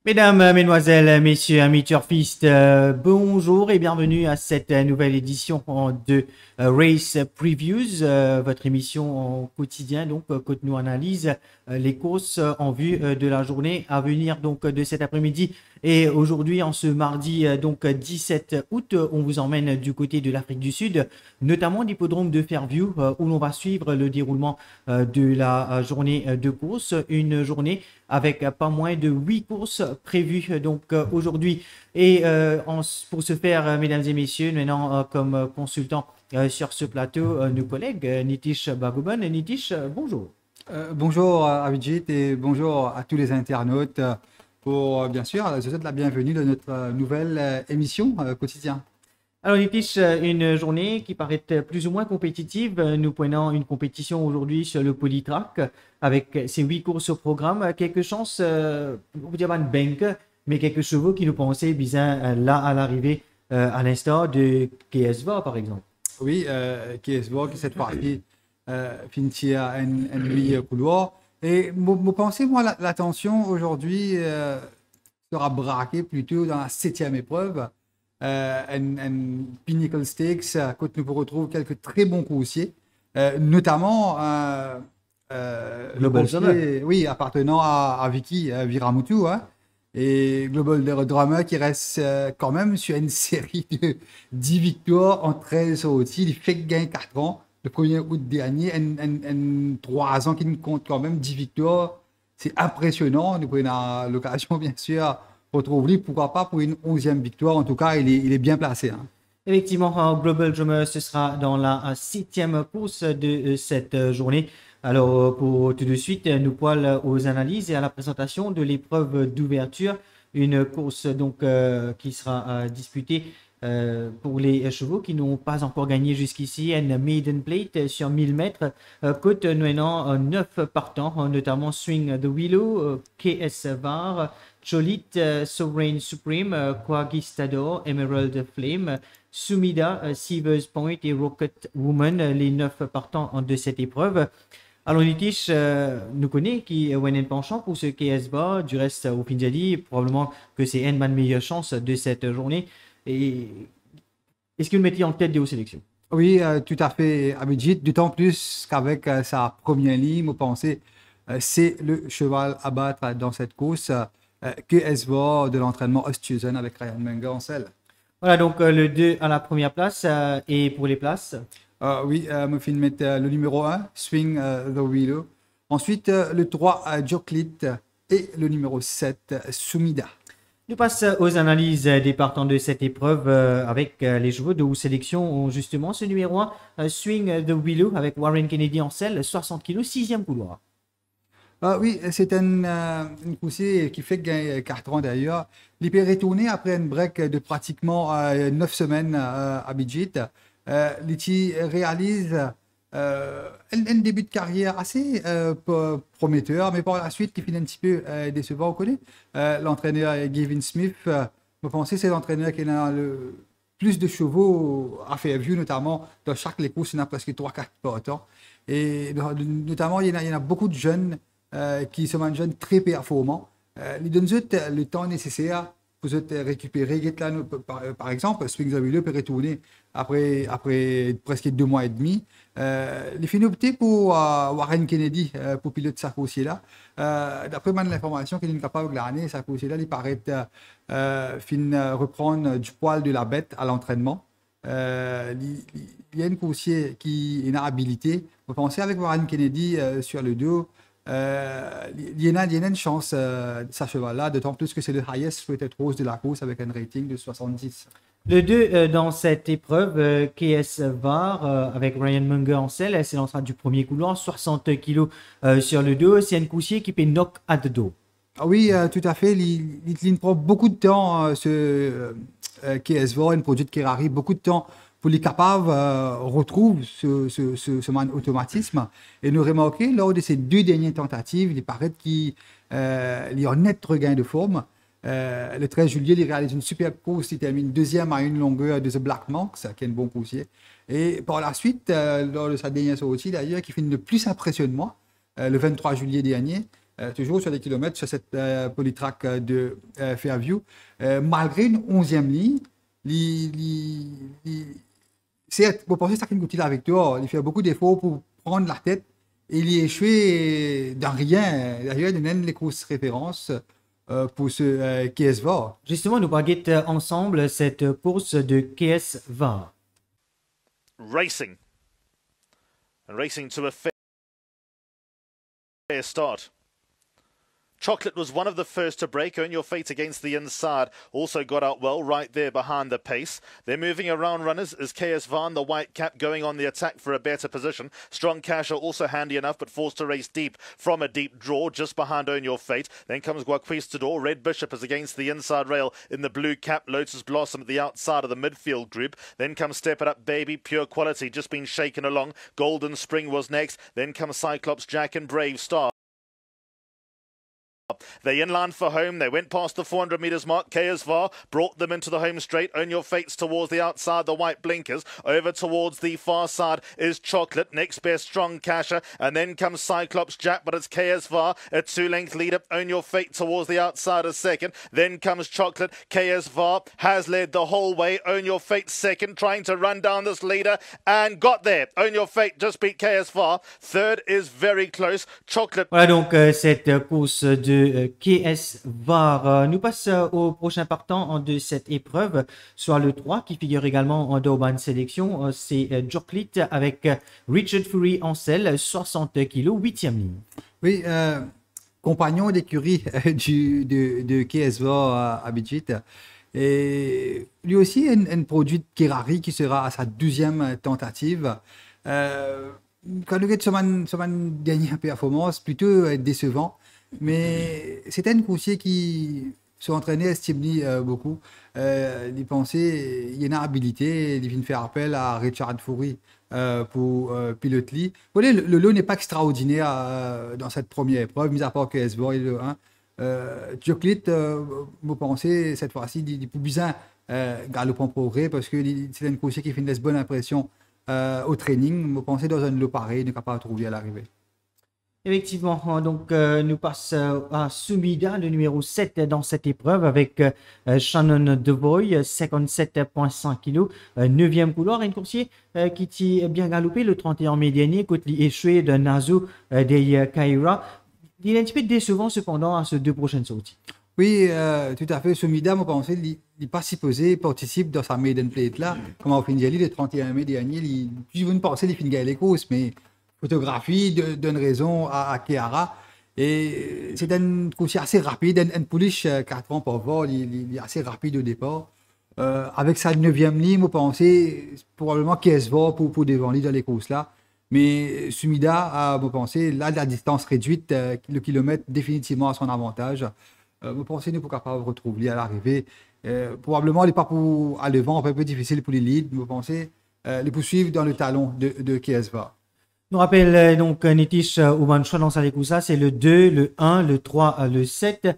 Mesdames, Mesdemoiselles, Messieurs, amis turfistes, bonjour et bienvenue à cette nouvelle édition de Race Previews, votre émission en quotidien, donc que nous analyse les courses en vue de la journée à venir donc de cet après-midi. Et aujourd'hui, en ce mardi donc 17 août, on vous emmène du côté de l'Afrique du Sud, notamment l'hippodrome de Fairview, où l'on va suivre le déroulement de la journée de course, une journée avec pas moins de 8 courses prévues donc aujourd'hui. Et pour ce faire, mesdames et messieurs, maintenant comme consultant sur ce plateau, nos collègues Nitish Bagoban. Nitish, bonjour. Bonjour Abhijit et bonjour à tous les internautes pour bien sûr je vous souhaite la bienvenue dans notre nouvelle émission quotidien. Alors Nitish, une journée qui paraît plus ou moins compétitive. Nous prenons une compétition aujourd'hui sur le Polytrack avec ces 8 courses au programme. Quelques chances, on peut dire pas une bank, mais quelques chevaux qui nous pensaient bien là à l'arrivée, à l'instar de KSVA par exemple. Oui, qui est qui cette fois-ci finit à un nuit couloir. Et vous pensez, moi, l'attention aujourd'hui sera braquée plutôt dans la 7e épreuve, un Pinnacle Stakes, quand nous retrouvons quelques très bons coursiers, notamment le Global Summer. coursier, oui, appartenant à Vicky Viramutu, hein, et Global Drummer qui reste quand même sur une série de 10 victoires en 13 sorties. Il fait gagner 4 ans. Le 1er août dernier, 3 ans qui nous compte quand même 10 victoires. C'est impressionnant. Nous prenons l'occasion, bien sûr, retrouver, pourquoi pas pour une 11e victoire. En tout cas, il est bien placé, hein. Effectivement, Global Drummer, ce sera dans la 7e course de cette journée. Alors, pour tout de suite, nous poilons aux analyses et à la présentation de l'épreuve d'ouverture. Une course donc qui sera disputée pour les chevaux qui n'ont pas encore gagné jusqu'ici. Une maiden plate sur 1000 mètres. Côte menant 9 partants, notamment Swing the Willow, KS Var, Cholit, Sovereign Supreme, Quagistador, Emerald Flame, Sumida, Seavers Point et Rocket Woman, les 9 partants de cette épreuve. Alors, Nitish nous connaît qui est un penchant pour ce KS Bar. Du reste, au Pinjadi, probablement que c'est une meilleure chance de cette journée. Et est-ce qu'il mettait en tête des sélections? Oui, tout à fait, Abhijit. D'autant plus qu'avec sa première ligne, vous pensez, c'est le cheval à battre dans cette course que SVA de l'entraînement Osthuizen avec Ryan Menger en selle. Voilà, donc le 2 à la première place. Et pour les places? Oui, me film mettre le numéro 1, Swing the Willow. Ensuite, le 3, Joklit. Et le numéro 7, Sumida. Nous passons aux analyses des partants de cette épreuve avec les chevaux de haute sélection. Justement, ce numéro 1, Swing the Willow avec Warren Kennedy en selle, 60 kg, 6e couloir. Oui, c'est une poussée qui fait gagner 4 ans d'ailleurs. Il peut retourner après un break de pratiquement 9 semaines à Bijit. Il réalise un début de carrière assez prometteur, mais par la suite, qui finit un petit peu décevant. On connaît l'entraîneur Gavin Smith. Vous pensez c'est l'entraîneur qui a le plus de chevaux à Fairview, notamment dans chaque les courses, il y en a presque 3-4 par temps. Et notamment, il y en a beaucoup de jeunes qui sont des jeunes très performants. Ils donnent le temps nécessaire pour récupérer. Par exemple, Swing the Willow peut retourner après presque 2 mois et demi. Les fins opté pour Warren Kennedy pour piloter sa coursier-là. D'après l'information qu'il est capable de l'année, sa coursier-là, il paraît reprendre du poil de la bête à l'entraînement. Il y a une coursier qui est habilité. Vous pensez avec Warren Kennedy sur le dos, il y en a une chance de sa cheval-là, d'autant plus que c'est le highest peut-être rose de la course avec un rating de 70. Le 2 dans cette épreuve, KS Var avec Ryan Munger en selle, elle s'élancera du premier couloir, 60 kg sur le dos. C'est un coussier qui peut knock at the door. Ah oui, tout à fait. Il prend beaucoup de temps, KS Var, un produit de Kerrari, beaucoup de temps pour les capables retrouve ce automatisme. Et nous remarquons, lors de ces 2 dernières tentatives, il paraît qu'il y a un net regain de forme. Le 13 juillet, il réalise une superbe course. Il termine 2e à une longueur de The Black Monks, qui est un bon coursier. Et par la suite, lors de sa dernière sortie, d'ailleurs, qui finit le plus impressionne moi, le 23 juillet dernier, toujours sur les kilomètres sur cette polytrack de Fairview. Malgré une 11e ligne, c'est pour penser ça qu'il goûte la victoire. Il fait beaucoup d'efforts pour prendre la tête et il est échoué dans rien. D'ailleurs, il donne les courses références pour ce KS VAR. Justement, nous parguons ensemble cette course de KS VAR. Racing. And racing to a fair start. Chocolate was one of the first to break. Earn Your Fate against the inside. Also got out well right there behind the pace. They're moving around runners. Is KS Van, the white cap, going on the attack for a better position. Strong Cash are also handy enough, but forced to race deep from a deep draw just behind Earn Your Fate. Then comes Guaquistador. Red Bishop is against the inside rail in the blue cap. Lotus Blossom at the outside of the midfield group. Then comes Step It Up Baby. Pure Quality just been shaken along. Golden Spring was next. Then comes Cyclops Jack and Brave Star. They inline for home. They went past the 400 metres mark. KS VAR brought them into the home straight. Earn Your Fates towards the outside, the white blinkers. Over towards the far side is Chocolate. Next best, Strong Casher. And then comes Cyclops Jack, but it's KS VAR, a 2-length leader. Earn Your Fate towards the outside as second. Then comes Chocolate. KS VAR has led the whole way. Earn Your Fate second, trying to run down this leader and got there. Earn Your Fate just beat KS VAR. Third is very close. Chocolate. Voilà donc cette course de KS VAR. Nous passons au prochain partant de cette épreuve, soit le 3 qui figure également en Durban Sélection. C'est Chocolate avec Richard Fury en selle, 60 kg, 8e ligne. Oui, compagnon d'écurie de KS VAR à Abidjit. Et lui aussi, un produit de Kerari qui sera à sa 12e tentative. Quand on regarde sur ma dernière performance, plutôt décevant. Mais c'était un coursier qui s'entraînait, estime beaucoup. Il pensait, il y a une habilité, il vient faire appel à Richard Fury pour piloter. Vous voyez, le lot n'est pas extraordinaire dans cette première épreuve, mis à part que S-Bor et le 1. Chocolate, vous pensez, cette fois-ci, il peut bien galoper en progrès parce que c'est un coursier qui fait une bonne impression au training. Vous pensez dans un lot pareil, il n'est capable de trouver à l'arrivée. Effectivement, donc nous passons à Sumida, le numéro 7 dans cette épreuve avec Shannon Devoy, 57,5 kg, 9e couloir, un coursier qui a bien galopé le 31 mai dernier, côté échoué de Nazo des Kaira. Il est un petit peu décevant cependant à ces 2 prochaines sorties. Oui, tout à fait. Sumida, moi, pensais, il n'est pas supposé participe dans sa maiden plate là. Comme on finit le 31 mai dernier, je ne pensais qu'il finit les courses, mais photographie donne raison à Keara. Et c'est un coursier assez rapide, un pouliche 4 ans par vol, il est assez rapide au départ. Avec sa 9e ligne, vous pensez probablement KS VAR pour devant lui dans les courses là. Mais Sumida, vous pensez, là, la distance réduite, le kilomètre définitivement à son avantage. Vous pensez nous pour capable de retrouver à l'arrivée. Probablement, il n'est pas pour à l'avant, un peu difficile pour les leads. Vous pensez les poursuivre dans le talon de KS VAR. Je nous rappelle donc Nitish Ubanchwa dans sa Lekousa, c'est le 2, le 1, le 3, le 7.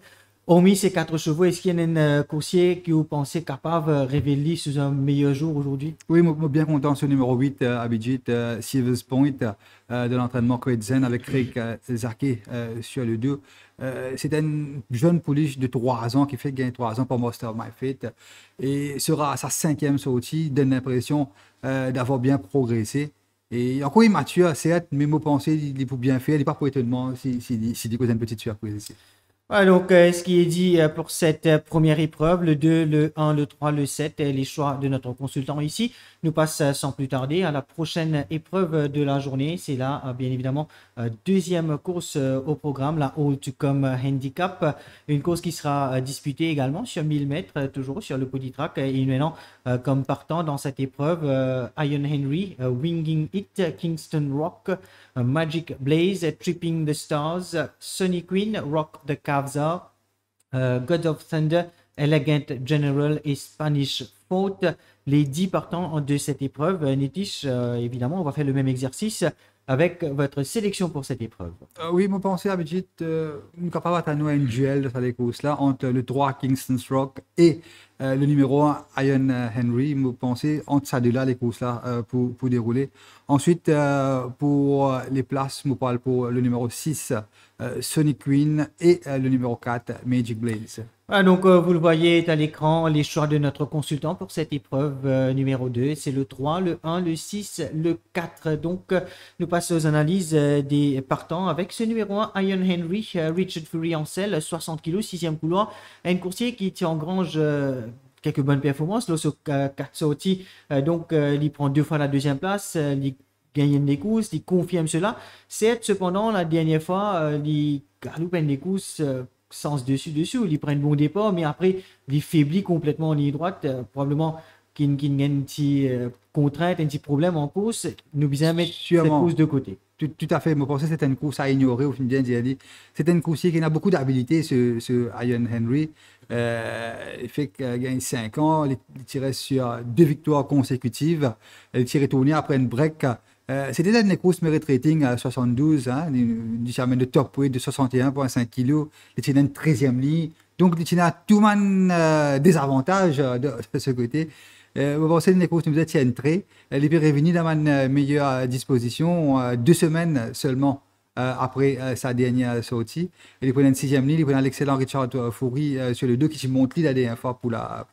Hormis ces 4 chevaux, est-ce qu'il y a un coursier que vous pensez capable de révéler sous un meilleur jour aujourd'hui? Oui, moi bien content ce numéro 8 à Abidjit, Silver's Point, de l'entraînement Coedzen avec Craig Zarké sur le 2. C'est un jeune pouliche de 3 ans qui fait gagner 3 ans pour Master of My Fate et sera à sa 5e sortie, donne l'impression d'avoir bien progressé. Et encore immature, certes, mais moi pensais il est pour bien faire, il n'est pas pour étonnement s'il dit une petite surprise ici. Voilà donc ce qui est dit pour cette première épreuve, le 2, le 1, le 3, le 7, les choix de notre consultant ici. Nous passons sans plus tarder à la prochaine épreuve de la journée. C'est là, bien évidemment, deuxième course au programme, la All to Come Handicap. Une course qui sera disputée également sur 1000 mètres, toujours sur le polytrack. Et maintenant, comme partant dans cette épreuve, Iron Henry, Winging It, Kingston Rock, Magic Blaze, Tripping the Stars, Sunny Queen, Rock the Kavza, God of Thunder, Elegant General et Spanish Fort. Les 10 partants de cette épreuve. Nitish, évidemment, on va faire le même exercice. avec votre sélection pour cette épreuve. Oui, je pense à Abidjit, nous sommes capables d'avoir un duel de cette course-là entre le 3 Kingston's Rock et le numéro 1 Iron Henry. Je pense entre ces deux-là, les courses-là pour dérouler. Ensuite, pour les places, je parle pour le numéro 6 Sonic Queen et le numéro 4 Magic Blades. Ah, donc, vous le voyez à l'écran, les choix de notre consultant pour cette épreuve numéro 2. C'est le 3, le 1, le 6, le 4. Donc, nous passons aux analyses des partants avec ce numéro 1, Iron Henry, Richard Fury en selle, 60 kg, 6e couloir. Un coursier qui engrange quelques bonnes performances. Là, sur 4 sorties, donc, il prend 2 fois la 2e place. Il gagne des courses, il confirme cela. C'est cependant la dernière fois, il galoupe des courses. Sens dessus, il prend un bon départ, mais après, il faiblit complètement en ligne droite, probablement qu'il y a une petite contrainte, un petit problème en course, nous besoin mettre cette course de côté. Tout à fait, je pense que c'est une course à ignorer, au fin de dit. C'est une course qui a beaucoup d'habilité, ce Iron Henry. Il fait qu'il gagne 5 ans, il tirait sur 2 victoires consécutives, il tirait tourné après une break. C'était une course merit rating à 72, hein, il amène le top weight de 61,5 kg, il tient une 13e ligne, donc il tient tout le désavantage de ce côté. Vous pensez que les courses nous étaient entrées, il est revenu dans une meilleure disposition 2 semaines seulement après sa dernière sortie. Il prenait une 6e ligne, il prenait l'excellent Richard Fury sur le 2 qui se montre la dernière fois pour la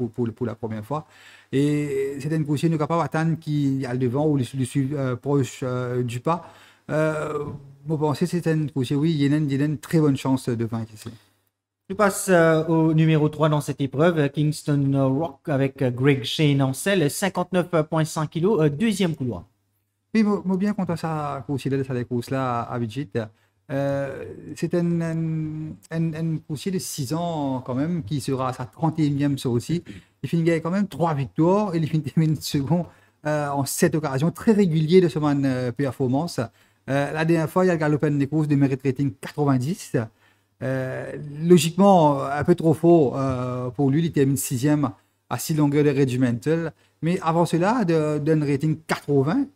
première fois. Et c'est une course qui nous capable d'attendre qui a le devant ou le suit proche du pas. Vous pensez que c'est une course, oui, il y a une très bonne chance de vaincre ici. Je passe au numéro 3 dans cette épreuve, Kingston Rock avec Greg Shane en selle, 59,5 kg, 2e couloir. Oui, je bien content de ça course-là, de cette course-là à Abidjit. C'est un coursier de 6 ans quand même qui sera à sa 31e sortie. Il finit quand même 3 victoires et il finit second en 7 occasions, très régulier de son performance. La dernière fois, il a galopé des courses de merit rating 90. Logiquement, un peu trop faux pour lui, il termine 6e à 6 longueurs de regimental. Mais avant cela, d'un rating 80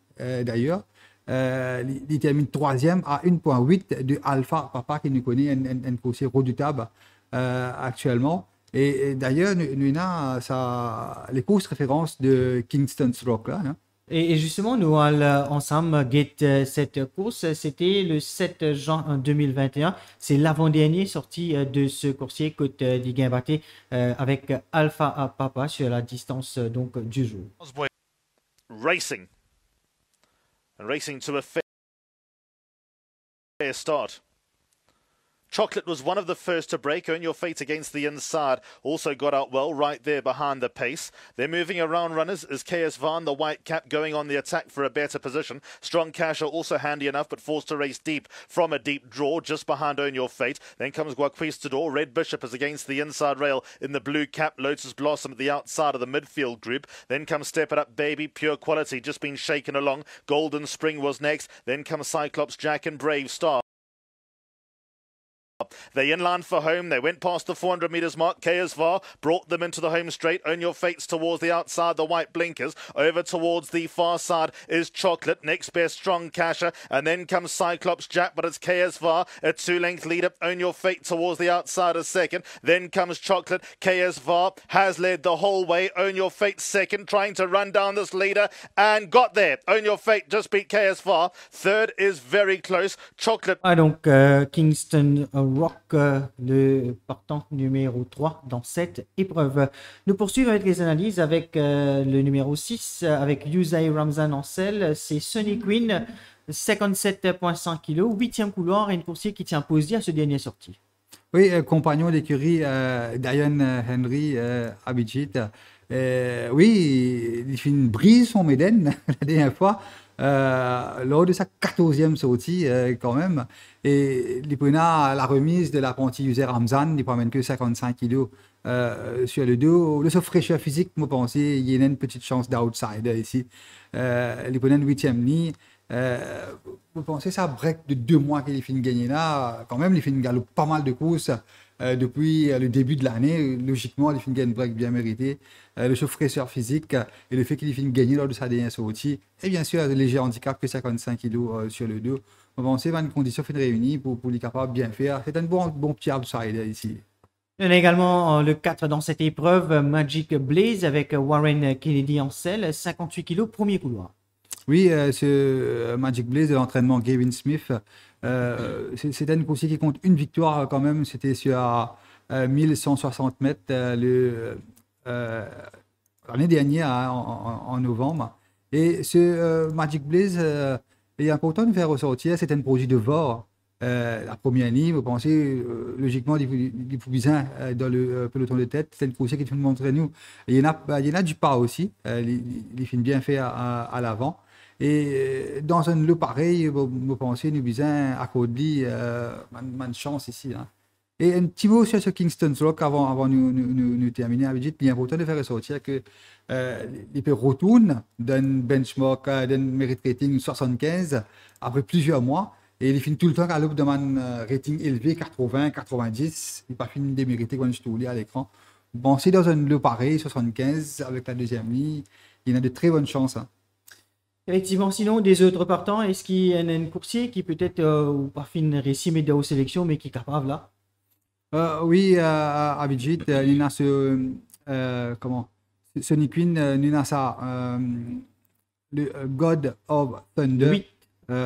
d'ailleurs, il termine 3e à 1,8 de Alpha Papa qui nous connaît, un coursier redoutable actuellement. Et d'ailleurs, nous avons les courses références de Kingston's Rock là. Hein. Et justement, nous allons ensemble get cette course. C'était le 7 juin 2021. C'est l'avant-dernier sorti de ce coursier Côte d'Iguimbaté avec Alpha Papa sur la distance donc du jour. Racing. And racing to a fair start. Chocolate was one of the first to break. Earn Your Fate against the inside. Also got out well right there behind the pace. They're moving around runners as KS Van, the white cap, going on the attack for a better position. Strong Cash are also handy enough, but forced to race deep from a deep draw just behind Earn Your Fate. Then comes Guaquistador. Red Bishop is against the inside rail in the blue cap. Lotus Blossom at the outside of the midfield group. Then comes Step It Up Baby, Pure Quality, just been shaken along. Golden Spring was next. Then comes Cyclops Jack and Brave Star. They inline for home. They went past the 400 metres mark. KSVAR brought them into the home straight. Earn Your Fates towards the outside, the white blinkers. Over towards the far side is Chocolate. Next best, Strong Casher. And then comes Cyclops Jack, but it's KSVAR. A 2-length lead up. Earn Your Fate towards the outside as second. Then comes Chocolate. KSVAR has led the whole way. Earn Your Fate second, trying to run down this leader and got there. Earn Your Fate just beat KSVAR. Third is very close. Chocolate. Ah, donc Kingston Rock, le partant numéro 3 dans cette épreuve. Nous poursuivons avec les analyses avec le numéro 6, avec Yusai Ramzan en selle. C'est Sunny Queen, 57,5 kg, 8e couloir et une coursier qui tient position à ce dernier sortie. Oui, compagnon d'écurie Diane Henry Abidjit. Oui, il fait une brise son Méden la dernière fois. Lors de sa 14e sortie quand même, et il prenait la remise de l'apprenti User Ramzan, il promène que 55 kg sur le dos. Le sauf fraîcheur physique, moi pensais, il y a une petite chance d'outsider ici. Il prenait une 8e ligne. Vous pensez ça break de 2 mois qu'il finit de gagner là, quand même, il fait une galop pas mal de courses depuis le début de l'année. Logiquement, il fait une break bien méritée. Le fraîcheur physique et le fait qu'il finit gagner lors de sa dernière sortie. Et bien sûr, le léger handicap que 55 kg sur le dos. On va penser à une condition fin réunie pour les capables de bien faire. C'est un bon petit outsider ici. On a également le 4 dans cette épreuve, Magic Blaze avec Warren Kennedy en selle, 58 kg, premier couloir. Oui, ce Magic Blaze de l'entraînement Gavin Smith, c'était une course qui compte une victoire quand même. C'était sur 1160 mètres l'année dernière, en novembre. Et ce Magic Blaze est important de faire ressortir. C'est un projet de VOR. La première ligne, vous pensez logiquement des Poubisins dans le peloton de tête. C'est une course qui nous montrer nous. Il y en a du pas aussi. Il finit bien fait à l'avant. Et dans un lot pareil, vous pensez nous besoin à Codely, une chance ici. Hein. Et un petit mot sur ce Kingston's Rock avant nous terminer avec Brigitte. Il est important de faire ressortir que les peut retourner d'un benchmark, d'un merit rating 75 après plusieurs mois. Et il finit tout le temps à l'aube d'un rating élevé, 80, 90. Il n'a pas fini de démériter quand je suis à l'écran. Bon, c'est dans un lot pareil, 75, avec la deuxième ligne. Il y a de très bonnes chances. Hein. Effectivement, sinon, des autres partants, est-ce qu'il y a un coursier qui peut-être, ou pas fin réussi, mais aux sélections, mais qui est capable là? Oui, à Brigitte, il y a Sonic Queen, il y a ça, le God of Thunder. Oui.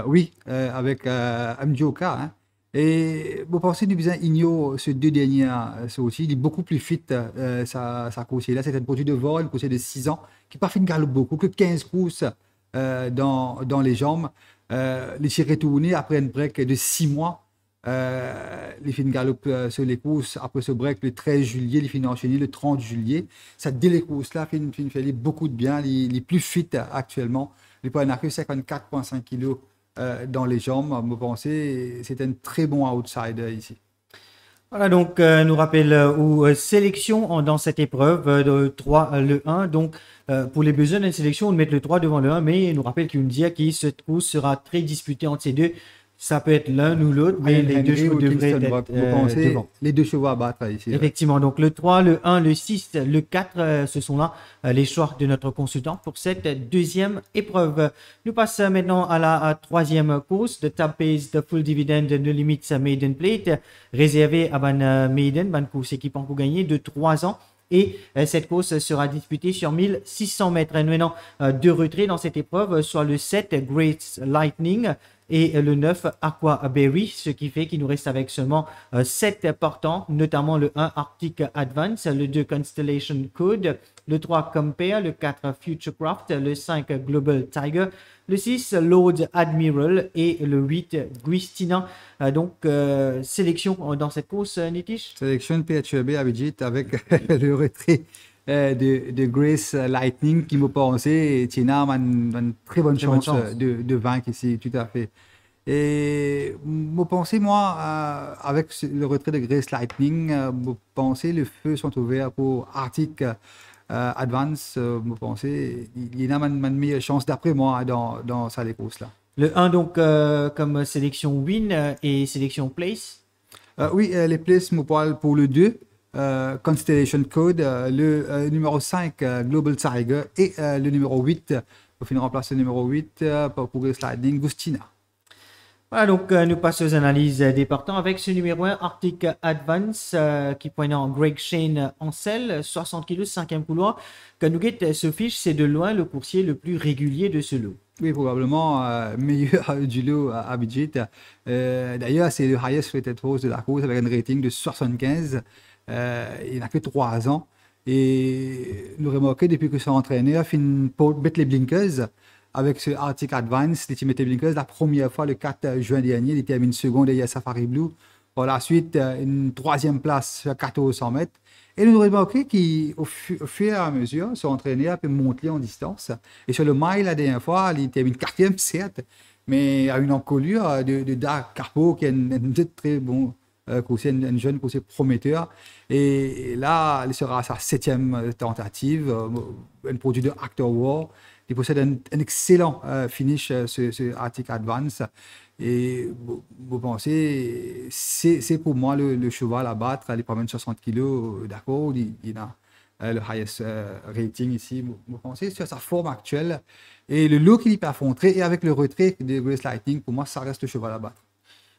Oui, avec Mjoka. Hein. Et vous pensez du besoin Igno, ces deux derniers aussi, il est beaucoup plus fit, sa course là. C'est un produit de vol, une course de 6 ans, qui n'a pas fait une galope beaucoup, que 15 courses dans les jambes. Les tirés tournés après un break de 6 mois. Les fins de galope sur les courses après ce break le 13 juillet, les fins enchaînées le 30 juillet. Ça dès les courses là, fait beaucoup de bien, les plus fit actuellement. Les poids n'a que 54,5 kg dans les jambes. Vous pensez, c'est un très bon outsider ici. Voilà, donc, nous rappelle aux sélections dans cette épreuve de 3, le 1. Donc, pour les besoins d'une sélection, on met le 3 devant le 1, mais nous rappelle qu'une dia qui cette course sera très disputée entre ces deux. Ça peut être l'un ou l'autre, mais les deux chevaux devraient être devant. Les deux chevaux à battre ici. Effectivement, donc le 3, le 1, le 6, le 4, ce sont là les choix de notre consultant pour cette deuxième épreuve. Nous passons maintenant à la troisième course, de Tab Pace, de Full Dividend, de Limits Maiden Plate, réservée à Ban Maiden, Ban course équipant pour gagner de 3 ans. Et cette course sera disputée sur 1600 mètres. Et maintenant, deux retraits dans cette épreuve, soit le 7, Great Lightning, et le 9, Aquaberry, ce qui fait qu'il nous reste avec seulement 7 partants, notamment le 1, Arctic Advance, le 2, Constellation Code, le 3, Compare, le 4, Futurecraft, le 5, Global Tiger, le 6, Lord Admiral et le 8, Guistina. Donc, sélection dans cette course, Nitish? Sélection PHEB à Brigitte avec le retrait de Grace Lightning qui me pensait Tina a une très bonne chance de vaincre ici, tout à fait. Et me pensez, moi, avec le retrait de Grace Lightning, me pensez les feux sont ouverts pour Arctic Advance, me pensez, il y a une meilleure chance d'après moi dans sa course là. Le 1 donc comme sélection win et sélection place. Oui, les places me parlent pour le 2. Constellation Code, le numéro 5, Global Tiger, et le numéro 8, pour finir en place le numéro 8, pour Grace Lightning, Gustina. Voilà, donc nous passons aux analyses des partants avec ce numéro 1, Arctic Advance, qui pointe en Greg Shane en selle, 60 kg, 5e couloir. Kanouguet se fiche, c'est de loin le coursier le plus régulier de ce lot. Oui, probablement meilleur du lot à Brigitte. D'ailleurs, c'est le highest rated horse de la course avec un rating de 75. Il n'a que 3 ans. Et nous remarquons depuis que son entraîneur finit pour mettre les blinkers avec ce Arctic Advance. Il met les blinkers la première fois le 4 juin dernier. Il termine seconde derrière Safari Blue. Par la suite, une 3e place sur 1400 mètres. Et nous remarquons qu'au fur et à mesure, son entraîneur peut monter en distance. Et sur le mile, la dernière fois, il termine 4e, certes, mais à une encolure de Dark Carpo qui est un très bon coursier, un jeune coursier prometteur. Et là, il sera à sa 7e tentative, un produit de Actor War. Il possède un excellent finish, ce Arctic Advance. Et vous pensez, c'est pour moi le cheval à battre. Il promène 60 kilos, d'accord, il a le highest rating ici. Vous pensez sur sa forme actuelle et le look qu'il peut affronter et avec le retrait de Grace Lightning, pour moi, ça reste le cheval à battre.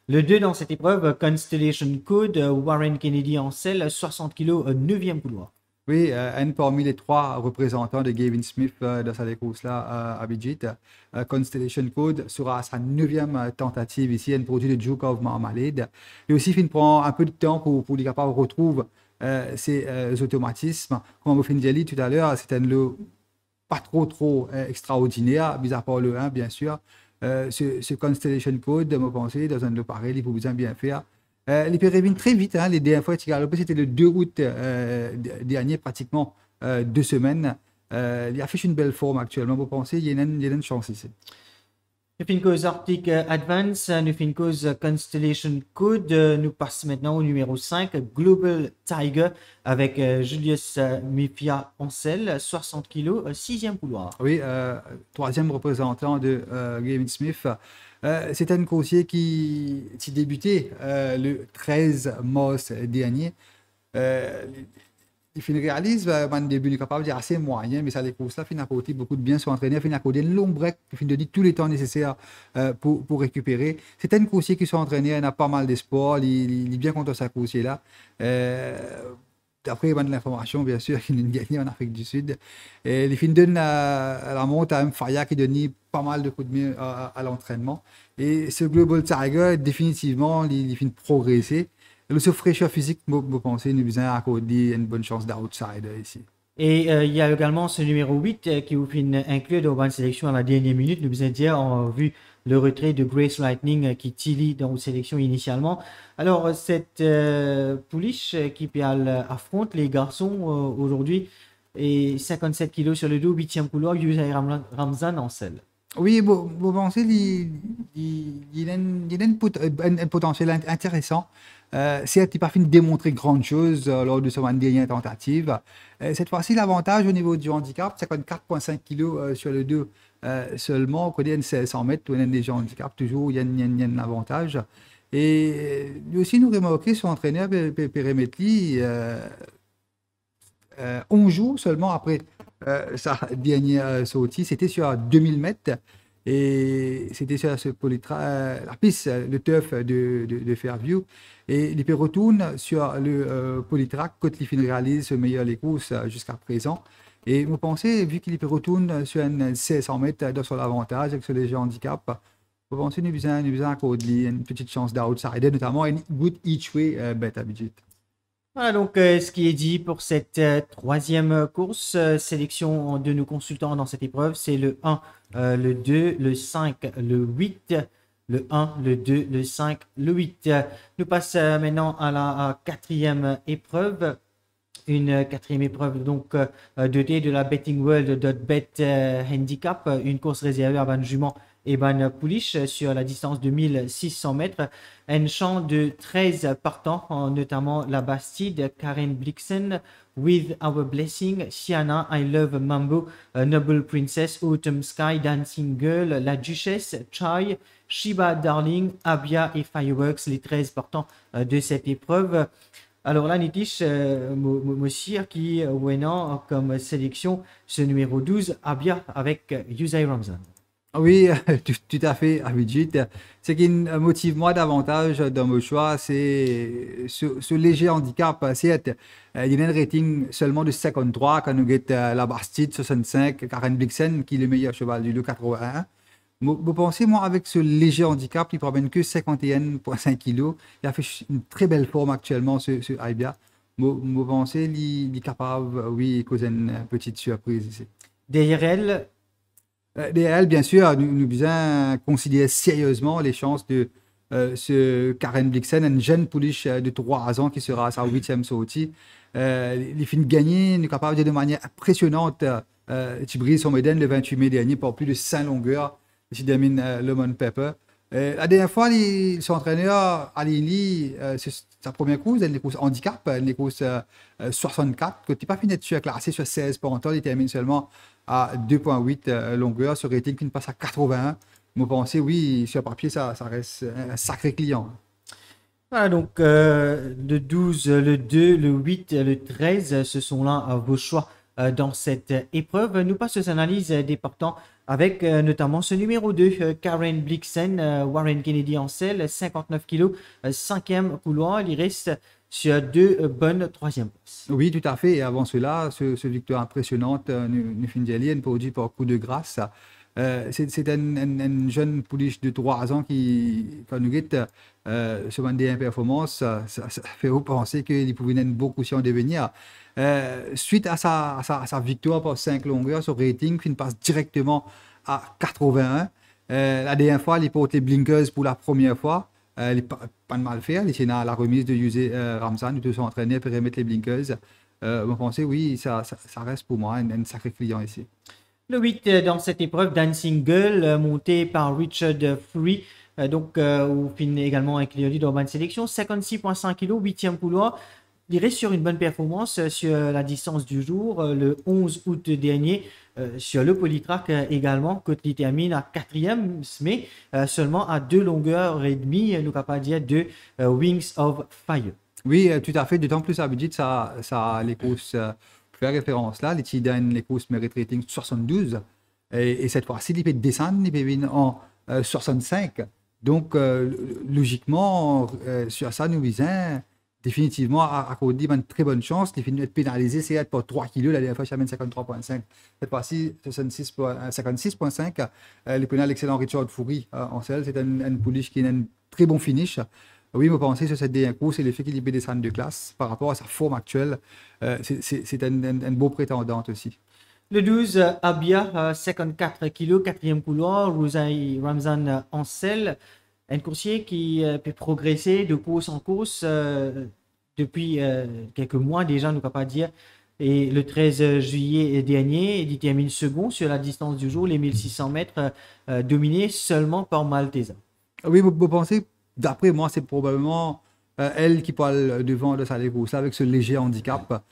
Le 2 dans cette épreuve, Constellation Code, Warren Kennedy en selle, 60 kg, 9e couloir. Oui, un parmi les 3 représentants de Gavin Smith dans cette course-là à Bijit. Constellation Code sera à sa 9e tentative ici, un produit de Duke of Marmalade. Et aussi, il prend un peu de temps pour les capables retrouve ces automatismes. Comme vous dit tout à l'heure, c'est un lot pas trop extraordinaire, mis à part le 1, bien sûr. Ce Constellation Code, de me penser, dans un lot pareil, il faut bien faire. Les pérévines très vite, hein, les dernières fois qu'il a galopé, c'était le 2 août dernier, pratiquement 2 semaines. Il affiche une belle forme actuellement. Vous pensez, il y a une chance ici. Nous finissons cause Arctic Advance, nous finissons cause Constellation Code. Nous passons maintenant au numéro 5, Global Tiger, avec Julius Mifia en selle, 60 kg, 6e couloir. Oui, 3e représentant de Gavin Smith. C'est un coursier qui débutait le 13 mars dernier. Il réalise un début, il est capable de dire assez moyen, mais ça les courses-là, il a apporté beaucoup de bien sur l'entraîneur, il a accordé une longue break, il a donné tous les temps nécessaires pour récupérer. C'est un coursier qui s'est entraîné, il a pas mal d'espoir, il est bien contre sa coursier-là. Après, il y a de l'information, bien sûr, qu'il a gagné en Afrique du Sud. Et les filles donnent la monte à Mfaya qui donne pas mal de coups de main à l'entraînement. Et ce Global Tiger, définitivement, il finit de progresser. Le fraîcheur physique, vous pensez, nous besoin d'accorder une bonne chance d'outsider ici. Et il y a également ce numéro 8 qui vous finit inclus dans la sélection à la dernière minute. Nous besoin dire, on a vu le retrait de Grace Lightning qui tilly dans la sélection initialement. Alors, cette pouliche qui affronte les garçons aujourd'hui et 57 kg sur le dos, 8e couloir, Yusai Ramzan en selle. Oui, vous pensez il a un potentiel intéressant. Certes, il n'a pas fini de démontrer grande chose lors de son dernière tentative. Cette fois-ci, l'avantage au niveau du handicap, c'est 54,5 kg sur le dos seulement. Quand il y a 100 mètres, on a des handicaps, toujours, il y a un avantage. Et lui aussi, nous remarquons son entraîneur, Pérémetli, 11 jours seulement après sa dernière sortie, c'était sur 2000 mètres. Et c'était sur la piste, le turf de Fairview. Et il retourne sur le polytrack quand il réalise ce meilleur les courses jusqu'à présent. Et vous pensez, vu qu'il retourne sur un 1600 mètres dans son avantage avec ce léger handicap, vous pensez qu'il nous a accordé une petite chance d'outsider, notamment une good each way bet à budget. Voilà donc ce qui est dit pour cette 3e course. Sélection de nos consultants dans cette épreuve, c'est le 1, le 2, le 5, le 8, le 1, le 2, le 5, le 8. Nous passons maintenant à la 4e épreuve. Une 4e épreuve donc dotée de la Betting World.bet Handicap, une course réservée à Ban Jument et Ban Pouliche sur la distance de 1600 mètres. Un champ de 13 partants, notamment la Bastide, Karen Blixen, With Our Blessing, Sienna, I Love Mambo, Noble Princess, Autumn Sky, Dancing Girl, La Duchesse, Chai, Shiba Darling, Abia et Fireworks, les 13 partants de cette épreuve. Alors là, Nitish, Mossir qui a comme sélection ce numéro 12, Abia avec Yusai Ramzan. Oui, tout à fait, Abhijit. Ce qui me motive moi davantage dans mon choix, c'est ce léger handicap. Il y a un rating seulement de 53 quand nous avons la Bastide 65, Karen Blixen qui est le meilleur cheval du lot 81. Vous pensez, moi, avec ce léger handicap, il ne promène que 51,5 kg. Il a fait une très belle forme actuellement, ce Abia. Vous pensez, il est capable, oui, de causer une petite surprise ici. Derrière elle, bien sûr, nous devons considérer sérieusement les chances de ce Karen Blixen, une jeune pouliche de 3 ans qui sera à sa 8e sortie. Il finit de gagner, nous est capable de manière impressionnante. Tu brises son médaille le 28 mai dernier pour plus de 5 longueurs. Ici, Damien Lemon Pepper. La dernière fois, son entraîneur, Ali, c'est sa première course, elle est course handicap, elle est course 64, que tu n'es pas fini de classé sur 16 pontons, il termine seulement à 2,8 longueur, ce rating qui ne passe à 81. Moi, pensez, oui, sur papier, ça reste un sacré client. Voilà, donc le 12, le 2, le 8, le 13, ce sont là vos choix dans cette épreuve. Nous passons aux analyses des partants avec notamment ce numéro 2, Karen Blixen, Warren Kennedy en selle, 59 kg, 5e couloir. Il reste sur 2 bonnes 3e places. Oui, tout à fait. Et avant cela, ce victoire impressionnante, Nufinjali, produit par coup de grâce. C'est un jeune pouliche de 3 ans qui, quand nous guette, se mandait en performance, ça fait penser qu'il pouvait être beaucoup si en devenir. Suite à sa victoire par 5 longueurs, son rating qui passe directement à 81. La dernière fois, il porte les blinkers pour la première fois. Il n'est pas de mal faire. Il est à la remise de Yusé Ramzan, de s'entraîner pour remettre les blinkers. Vous pensez, oui, ça reste pour moi un sacré client ici. Le 8 dans cette épreuve, Dancing Girl, monté par Richard Free, donc au fin également inclus dans la sélection, 56,5 kg, 8e couloir. Il reste sur une bonne performance sur la distance du jour, le 11 août dernier, sur le polytrack également, que il termine à 4e, mais seulement à 2 longueurs et demie, nous pas dire de Wings of Fire. Oui, tout à fait, d'autant plus à Budget, ça les courses. Faire référence là, les courses mérite rating 72 et cette fois-ci, il peut descendre, il peut venir en 65. Donc, logiquement, sur ça, nous visons définitivement à accorder une très bonne chance. Il finit d'être pénalisé, c'est être pour 3 kg. La dernière fois, je amène 53,5. Cette fois-ci, 56,5. Le pénal l'excellent Richard Foury en selle, c'est un pouliche qui a un très bon finish. Oui, vous pensez sur cette dernière course, c'est le fait qu'il peut descendre de classe par rapport à sa forme actuelle. C'est un beau prétendant aussi. Le 12, Abia, 54 kg, 4e couloir, Rosaï Ramzan en selle. Un coursier qui peut progresser de course en course depuis quelques mois déjà, nous ne pouvons pas dire. Et le 13 juillet dernier, il termine second sur la distance du jour, les 1600 mètres, dominé seulement par Maltesa. Oui, vous pensez, d'après moi, c'est probablement elle qui parle devant de sa course avec ce léger handicap.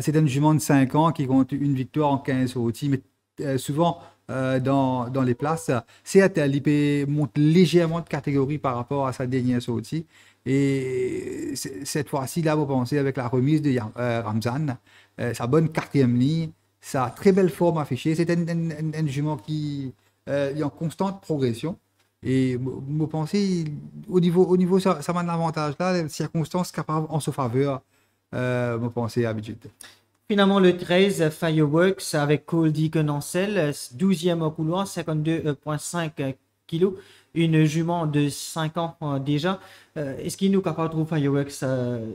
C'est une jument de 5 ans qui compte une victoire en 15 sorties, mais souvent dans les places, c'est elle monte légèrement de catégorie par rapport à sa dernière sortie. Et cette fois-ci, là, vous pensez avec la remise de Ramzan, sa bonne 4e ligne, sa très belle forme affichée. C'est un jument qui est en constante progression. Et vous pensez, au niveau ça m'a un avantage là, les circonstances capables en sa faveur, vous pensez à habitude. Finalement, le 13, Fireworks avec Cole Deacon en selle, 12e couloir, 52,5 kg. Une jument de 5 ans déjà. Est-ce qu'il nous capable de trouver Fireworks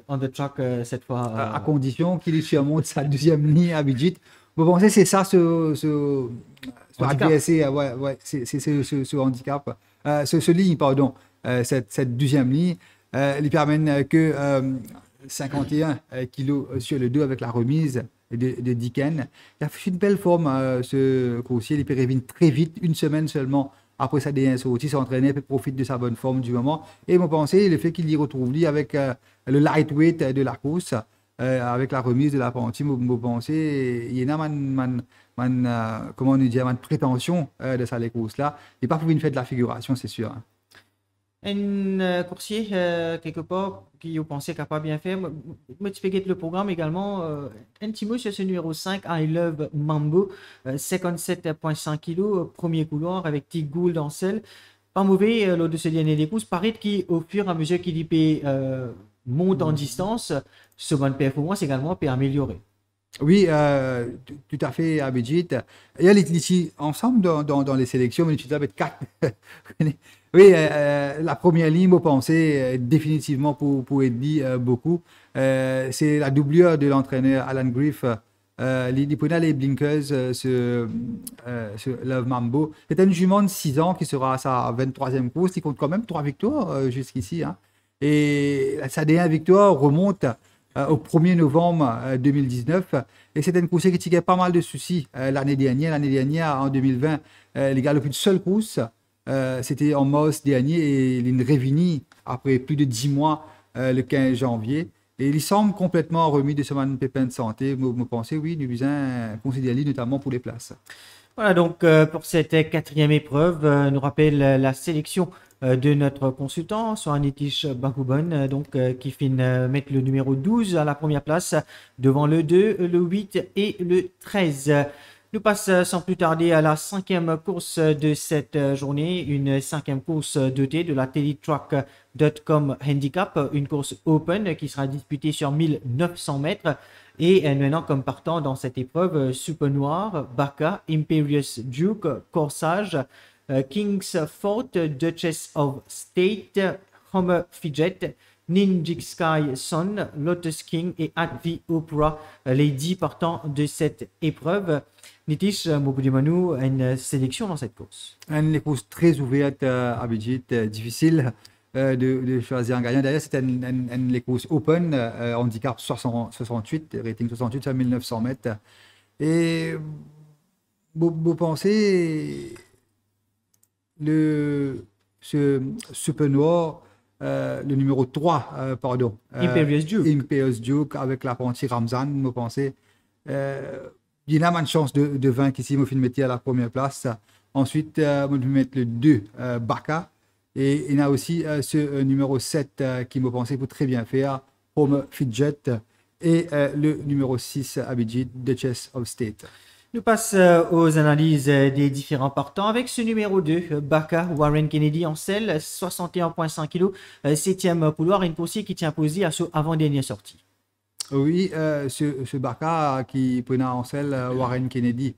on the track cette fois À condition qu'il surmonte sa 2e ligne à Budget. Vous pensez c'est ça ce APSC, ouais, c'est ce handicap, ce ligne, pardon, cette 2e ligne, il permet que 51 kg sur le dos avec la remise de Deacon. Il a fait une belle forme, ce coursier, il peut revenir très vite, une semaine seulement après sa dernière sortie, s'entraîner, il profite de sa bonne forme du moment. Et vous pensez, le fait qu'il y retrouve lui avec le lightweight de la course, avec la remise de la pentie, vous pensez, il y a comment on dit, une prétention de sa course là. Il n'est pas pour une fête de la figuration, c'est sûr. Hein. Un coursier, quelque part, qui vous pensez capable bien faire. Moi, tu peux le programme également. Un petit mot sur ce numéro 5, I Love Mambo, 57,5 kg, premier couloir avec Tig Gould en selle. Pas mauvais lors de ce dernier des courses. Paraît qu'au fur et à mesure qu'il monte en distance, ce bonne performance également peut améliorer. Oui, tout à fait, Abidjit. Il y a ici ensemble dans les sélections, mais tu avec 4. Oui, la première ligne, vous pensez définitivement pour Eddie beaucoup. C'est la doublure de l'entraîneur Alan Griff. Il prenait les blinkers, ce Love Mambo. C'est une jument de 6 ans qui sera à sa 23e course. Il compte quand même 3 victoires jusqu'ici. Hein. Et sa dernière victoire remonte au 1er novembre 2019. Et c'est une course qui a pas mal de soucis l'année dernière. L'année dernière, en 2020, les gars, plus de seule course. C'était en mars dernier et il est revenu après plus de 10 mois le 15 janvier. Et il semble complètement remis de ce pépin de santé. Vous pensez, oui, nous besoin considérer notamment pour les places. Voilà donc pour cette quatrième épreuve, nous rappelle la sélection de notre consultant, Soanitish Bakouban, qui finit mettre le numéro 12 à la première place devant le 2, le 8 et le 13. Nous passons sans plus tarder à la cinquième course de cette journée, une cinquième course dotée de la Teletrack.com Handicap, une course open qui sera disputée sur 1900 mètres. Et maintenant, comme partant dans cette épreuve, Super Noir, Baka, Imperious Duke, Corsage, King's Fort, Duchess of State, Homer Fidget, Ninja Sky Sun, Lotus King et Advi Opera, les 10 partants de cette épreuve. Nitish Mokudimanu a une sélection dans cette course. Une course très ouverte à Bijit, difficile de choisir un gagnant. D'ailleurs, c'est une course open, handicap 68, rating 68 à 1900 mètres. Et vous pensez, ce Super Noir, le numéro 3, pardon. Imperious Duke. Imperious Duke avec l'apprenti Ramzan, vous pensez. Il y a une chance de vaincre ici, je vais mettre à la première place. Ensuite, je vais mettre le 2, Baka. Et il y a aussi ce numéro 7 qui me pensait pour très bien faire, Homer Fidget. Et le numéro 6, Abhijit, Duchess of State. Nous passons aux analyses des différents partants avec ce numéro 2, Baka, Warren Kennedy en selle, 61,5 kg, 7e couloir, une coursier qui tient posé à son avant-dernière sortie. Oui, ce Baka qui prenait en selle Warren Kennedy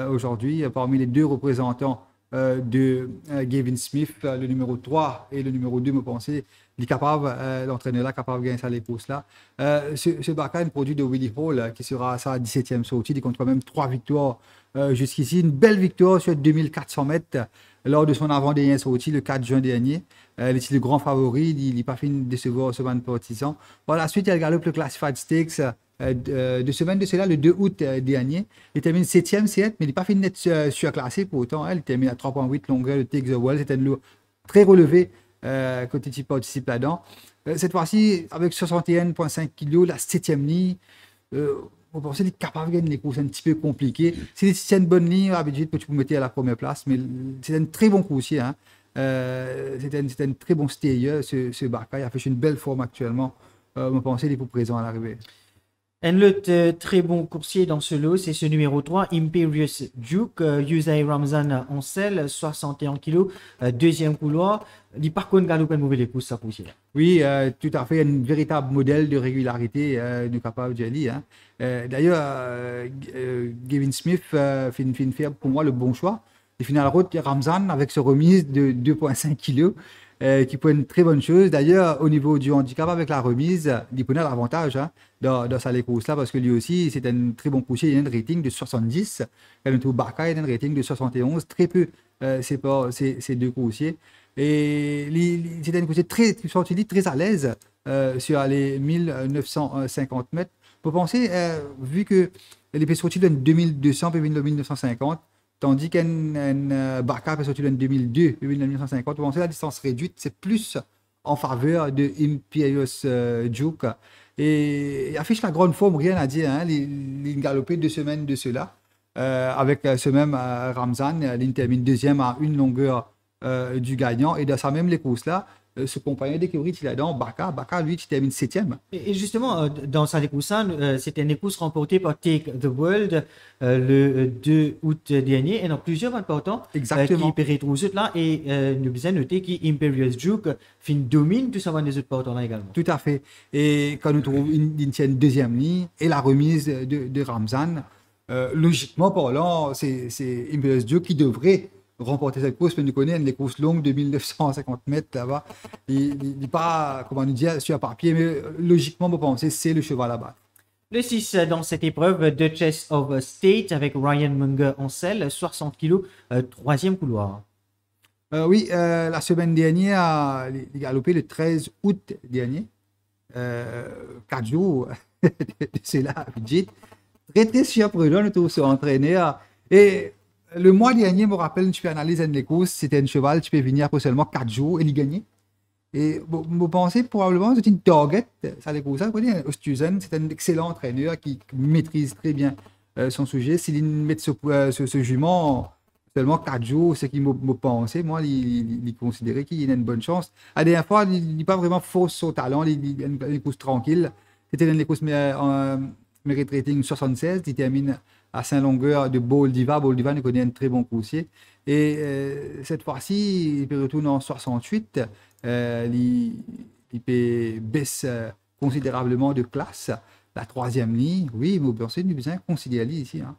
aujourd'hui, parmi les deux représentants de Gavin Smith, le numéro 3 et le numéro 2, me pensez, il est capable, l'entraîneur là, capable de gagner ça les courses là. Ce Baka est un produit de Willie Hall qui sera à sa 17e sortie, il compte quand même 3 victoires jusqu'ici. Une belle victoire sur 2400 mètres lors de son avant-dernière sortie le 4 juin dernier. Il est le grand favori, il n'est pas fini de décevoir ce van partisan. Par la suite, il a galope le Classified Stakes de semaine de cela, le 2 août dernier. Il termine 7e, mais il n'est pas fini d'être surclassé pour autant. Il termine à 3,8 longueur de Take the World. C'était une lourde très relevé quand il participe là-dedans. Cette fois-ci, avec 61,5 kg, la 7e ligne. On pensait qu'il est capable de gagner les courses un petit peu compliquées. C'est une bonne ligne, Abhijit, que tu peux mettre à la première place, mais c'est un très bon coursier. Hein. C'était un très bon stayer, ce Baka. Il a fait une belle forme actuellement. On pensait qu'il est pour présent à l'arrivée. Un autre très bon coursier dans ce lot, c'est ce numéro 3, Imperious Duke, Yusai Ramzan en selle, 61 kg, deuxième couloir. Il par contre galope une mauvaise course, ça coursier. Oui, tout à fait, un véritable modèle de régularité de capable de dire. Hein. D'ailleurs, Gavin Smith fait faire pour moi le bon choix. Il finit à la route, Ramzan avec ce remise de 2,5 kg. Qui peut être une très bonne chose. D'ailleurs, au niveau du handicap, avec la remise, il peut avoir l'avantage hein, dans sa course là parce que lui aussi, c'est un très bon coursier. Il a un rating de 70. Quand on Baka, il a un rating de 71. Très peu, c'est pas ces deux coursiers. Et c'est un coursier très à l'aise sur les 1950 mètres. Vous pensez, vu que les sorties de 2200 et 1950, tandis qu'un Baka peut sortir en 2002, 1950, vous pensez la distance réduite, c'est plus en faveur de Imperious Duke. Et il affiche la grande forme, rien à dire. Hein, il galopé 2 semaines de cela. Avec ce même Ramzan, il termine deuxième à une longueur du gagnant. Et dans sa même les courses-là, ce compagnon d'écurie, il a dans Baka, lui, il termine 7e. Et justement, dans sa course, c'était une course remportée par Take the World le 2 août dernier. Et dans plusieurs importants qui pérétrosent là. Et nous devons noter qu'Imperious Duke domine tout ça dans les autres partants là également. Tout à fait. Et quand nous trouvons une deuxième ligne et la remise de Ramzan, logiquement parlant, c'est Imperious Duke qui devrait remporter cette course, mais nous connaissons les courses longues de 1950 mètres là-bas. Il n'est pas, comment nous dire, sur papier, mais logiquement, vous pensez, c'est le cheval à battre. Le 6 dans cette épreuve, Duchess of State avec Ryan Munger en selle, 60 kg, troisième couloir. Oui, la semaine dernière, il a galopé le 13 août dernier. 4 jours, c'est là, Abhijit. Très, très surprenant, nous tous entraînés. Et Le mois dernier, je me rappelle, tu peux analyser une course, c'était un cheval, tu peux venir pour seulement 4 jours et il gagnait. Et je pensais probablement que c'était une target, ça les courses. Oosthuizen, c'est un excellent entraîneur qui maîtrise très bien son sujet. S'il met ce jument seulement 4 jours, c'est qu'il me pensait, moi, il considérait qu'il a une bonne chance. À la dernière fois, il n'est pas vraiment faux son talent, il a une course tranquille. C'était une course Merit Rating 76, il termine à Saint-Longueur de Boldiva. Boldiva nous connaît un très bon coursier. Et cette fois-ci, il peut retourner en 68. Il peut baisse considérablement de classe. La troisième ligne, oui, mais vous pensez, nous besoin considérer ici. Hein.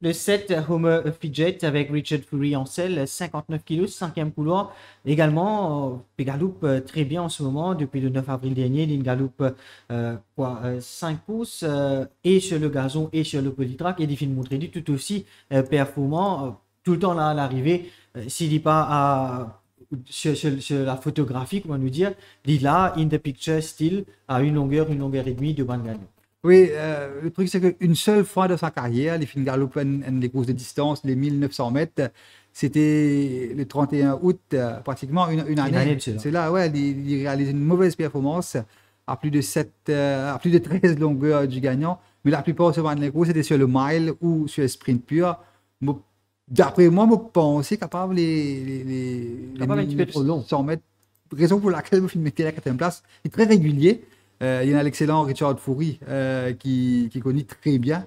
Le 7, Homer Fidget avec Richard Fury en selle, 59 kg, 5e couloir. Également, il galoupe très bien en ce moment. Depuis le 9 avril dernier, il galoupe 5 pouces et sur le gazon et sur le polytrack. Et il finit de montrer du tout aussi performant tout le temps là à l'arrivée. S'il n'est pas sur la photographie, comment nous dire, il est là, in the picture still, à une longueur et demie de bande gagnante. Oui, le truc, c'est qu'une seule fois dans sa carrière, il finit galoper des courses de distance, les 1900 mètres. C'était le 31 août, pratiquement une année. C'est là, ouais, il réalise une mauvaise performance à plus de 13 longueurs du gagnant. Mais la plupart de les courses, c'était sur le mile ou sur le sprint pur. D'après moi, je pensais capable les 100 mètres. Raison pour laquelle je mettais la 4e place. Il est très régulier. Il y a l'excellent Richard Fury qui connaît très bien.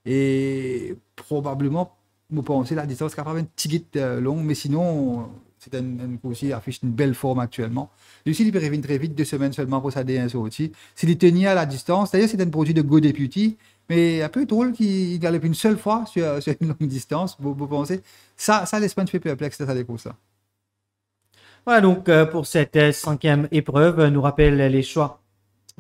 Et probablement, je pensais la distance capable un petit guide long. Mais sinon, c'est un coursier qui affiche une belle forme actuellement. Lui aussi, il peut revenir très vite, 2 semaines seulement pour sa D1 sortie. S'il tenait à la distance, d'ailleurs, c'est un produit de Go Deputy. Mais un peu drôle qu'il galope une seule fois sur une longue distance. Vous pensez ça laisse pas un peu perplexe de ça des courses. Voilà donc pour cette 5e épreuve, nous rappelle les choix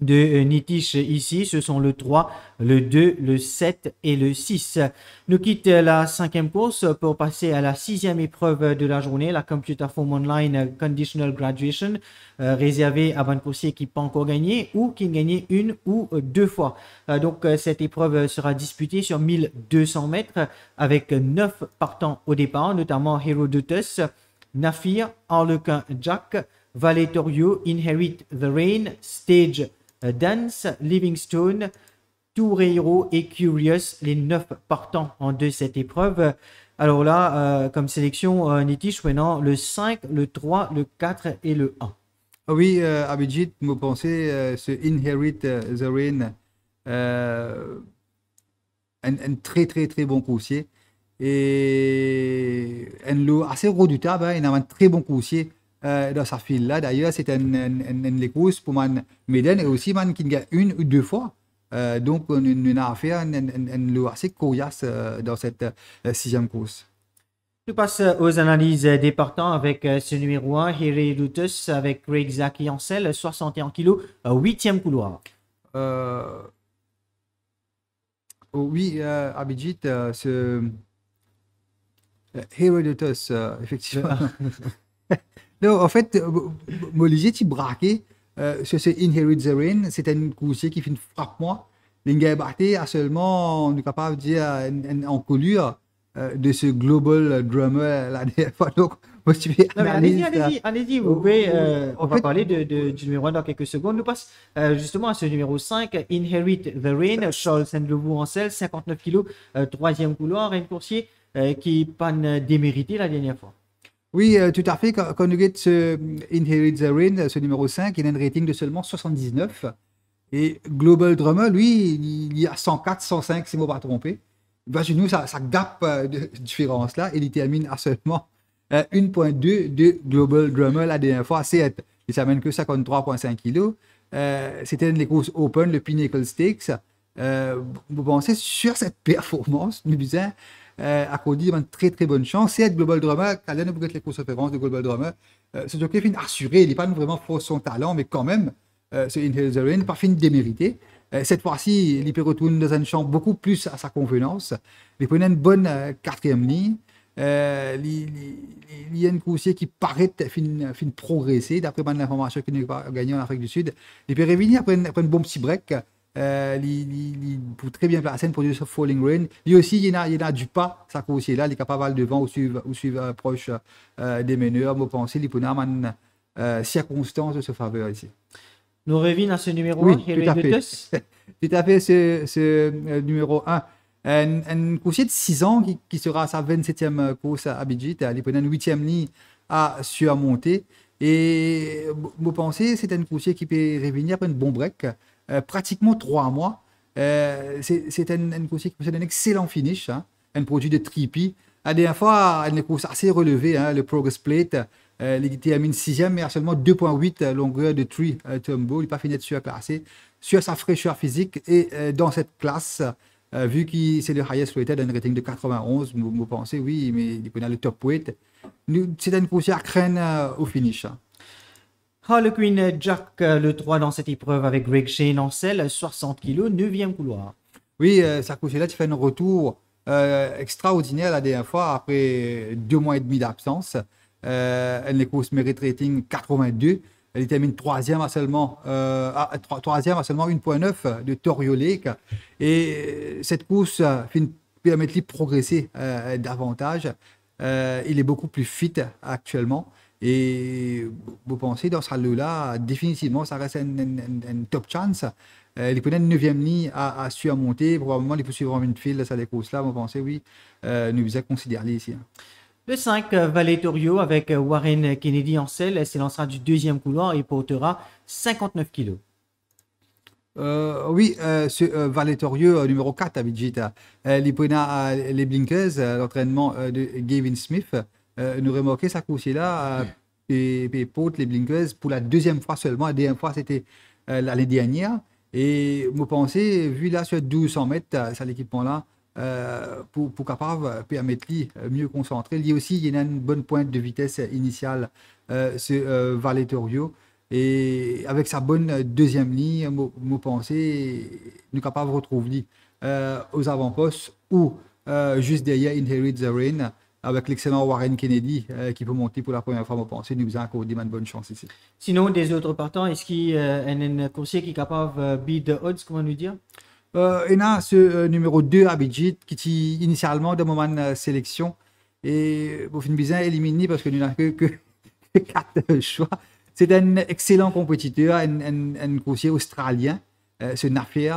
de Nitish ici, ce sont le 3, le 2, le 7 et le 6. Nous quitte la 5e course pour passer à la 6e épreuve de la journée, la Computer Form Online Conditional Graduation, réservée à un coursier qui n'a pas encore gagné ou qui a gagné 1 ou 2 fois. Donc cette épreuve sera disputée sur 1200 mètres avec 9 partants au départ, notamment Herodotus, Nafir, Harlequin Jack, Valetorio, Inherit the Rain, Stage Dance, Livingstone, Toureiro et Curious, les 9 partants en de cette épreuve. Alors là, comme sélection, Nitish, maintenant le 5, le 3, le 4 et le 1. Oui, Abhijit, vous pensez, ce Inherit the Rain, un très très très bon coursier. Et un lot assez redoutable, hein, il a un très bon coursier. Dans sa file là, d'ailleurs, c'est une course pour man Méden et aussi man qui gagne 1 ou 2 fois. Donc, on a affaire à un lot assez coriace dans cette 6e course. Je passe aux analyses des partants avec ce numéro 1, Herodotus, avec Craig Zaki en selle, 61 kg, 8e couloir. Oui, Abhijit, ce Herodotus, effectivement. Non, en fait, Moligé, tu braqué sur ce Inherit the Rain, c'est un coursier qui fait une frappe moi. L'ingé batté a seulement, on est capable de dire, une encolure de ce Global Drummer la dernière fois. Donc, moi, tu fais allez-y, vous pouvez, on va parler du numéro 1 dans quelques secondes. Nous passe justement à ce numéro 5, Inherit the Rain, Charles Saint-Levoux en selle, 59 kg, 3e couloir, un coursier qui n'a pas démérité la dernière fois. Oui, tout à fait. Quand on regarde ce Inherit the Rain, ce numéro 5, il a un rating de seulement 79. Et Global Drummer, lui, il y a 104, 105, si je ne me pas trompé. Ben, chez nous, ça gap de différence là. Il termine à seulement 1.2 de Global Drummer la dernière fois. Il s'amène que 53,5 kg. C'était une des courses Open, le Pinnacle Stakes. Vous pensez sur cette performance, nous disons, à Cody, il a une très très bonne chance. C'est être Global Drummer, quand on regarde les courses références de Global Drummer, c'est sûr qu'il est assuré, il n'est pas vraiment fort son talent, mais quand même, ce Inherit the Rain, pas fini de démériter. Cette fois-ci, il peut retourner dans un champ beaucoup plus à sa convenance. Il prenait une bonne 4e ligne. Il y a un coursier qui paraît fin progresser, d'après l'information qu'il a gagné en Afrique du Sud. Il peut revenir après un bon petit break. Pour très bien placer, pour du Falling Rain. Lui aussi, il y en a du pas, ça aussi là, il est capable de devant ou suivre proche des meneurs. Moi, pense qu'il peut avoir une circonstance de ce faveur ici. Nous revenons à ce numéro Oui, 1, tout à fait. Tout à fait, ce numéro 1. Un coursier de 6 ans qui sera à sa 27e course à Abidjit, il prend une 8e ligne à surmonter. Et vous pensez, c'est un coursier qui peut revenir après un bon break, pratiquement 3 mois. C'est un coursier qui possède un excellent finish, hein, un produit de trippy. La dernière fois, une course assez relevée, hein, le Progress Plate. Il termine 6e, mais à seulement 2,8 longueur de tree tumbo. Il n'a pas fini de surclassé sur sa fraîcheur physique. Et dans cette classe, vu que c'est le highest rated, un rating de 91, vous pensez, oui, mais il connaît le top weight. C'est une course à craindre au finish. Harlequin Jack, le 3 dans cette épreuve avec Greg Shane en selle, 60 kg, 9e couloir. Oui, sa course-là, tu fais un retour extraordinaire la dernière fois, après 2 mois et demi d'absence. Elle course Merit Rating 82. Elle termine 3e à seulement 1,9 de Torio Lake. Et cette course permet de progresser davantage. Il est beaucoup plus fit actuellement. Et vous pensez, dans ce lot-là, définitivement, ça reste une top chance. Il connaît une 9e ligne à surmonter. Probablement, il peut suivre une file sur les courses-là. Vous pensez, oui, nous vous considéré ici. Le 5, Valetorio avec Warren Kennedy en selle, s'élancera du 2e couloir et portera 59 kg. Oui, ce Valetorio numéro 4 à Bijita, il prend les blinkers, l'entraînement de Gavin Smith. Nous remarquons sa course-là, et porte les blinkers pour la 2e fois seulement. La dernière fois, c'était l'année dernière. Et vous pensez, vu là sur 1200 mètres, ça l'équipement-là, pour capable permettre lui mieux concentrer. Il y a aussi il y a une bonne pointe de vitesse initiale, ce Valetorio. Et avec sa bonne 2e ligne, vous pensez, nous capable de retrouver lui aux avant-postes ou juste derrière Inherit the Rain avec l'excellent Warren Kennedy qui peut monter pour la première fois, vous pensez, nous avons encore des bonne chance ici. Sinon, des autres partants, est-ce qu'il y a un coursier qui est capable de beat the odds, comment nous dire? Il y a ce numéro 2 à Bijit qui est initialement de moment de sélection et vous finissez bien éliminé parce que nous n'avons que 4 choix. C'est un excellent compétiteur, un coursier australien, ce Nafier.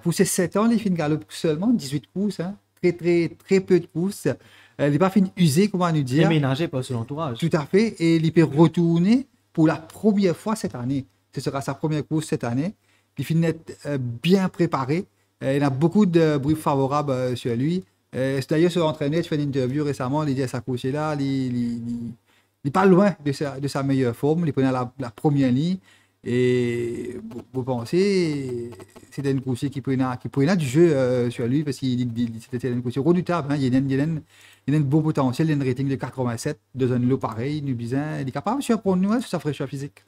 Pour ses 7 ans, il finit galop seulement 18 courses, hein, très peu de courses. Il n'est pas fini usé, comment nous dire. Déménagé par son entourage. Tout à fait, et il peut retourner pour la première fois cette année. Ce sera sa première course cette année. Il finit bien préparé. Il a beaucoup de bruit favorable sur lui. D'ailleurs, sur l'entraîneur, tu fais une interview récemment, il dit à sa course-là, il n'est pas loin de sa meilleure forme. Il prenait la première ligne. Et vous pensez, c'était une course qui prenait du jeu sur lui parce qu'il c'était une course redoutable. Hein. Il y a un beau potentiel, il y a un rating de 87 dans un lot pareil. Il est capable de surprendre nous sur sa fraîcheur physique.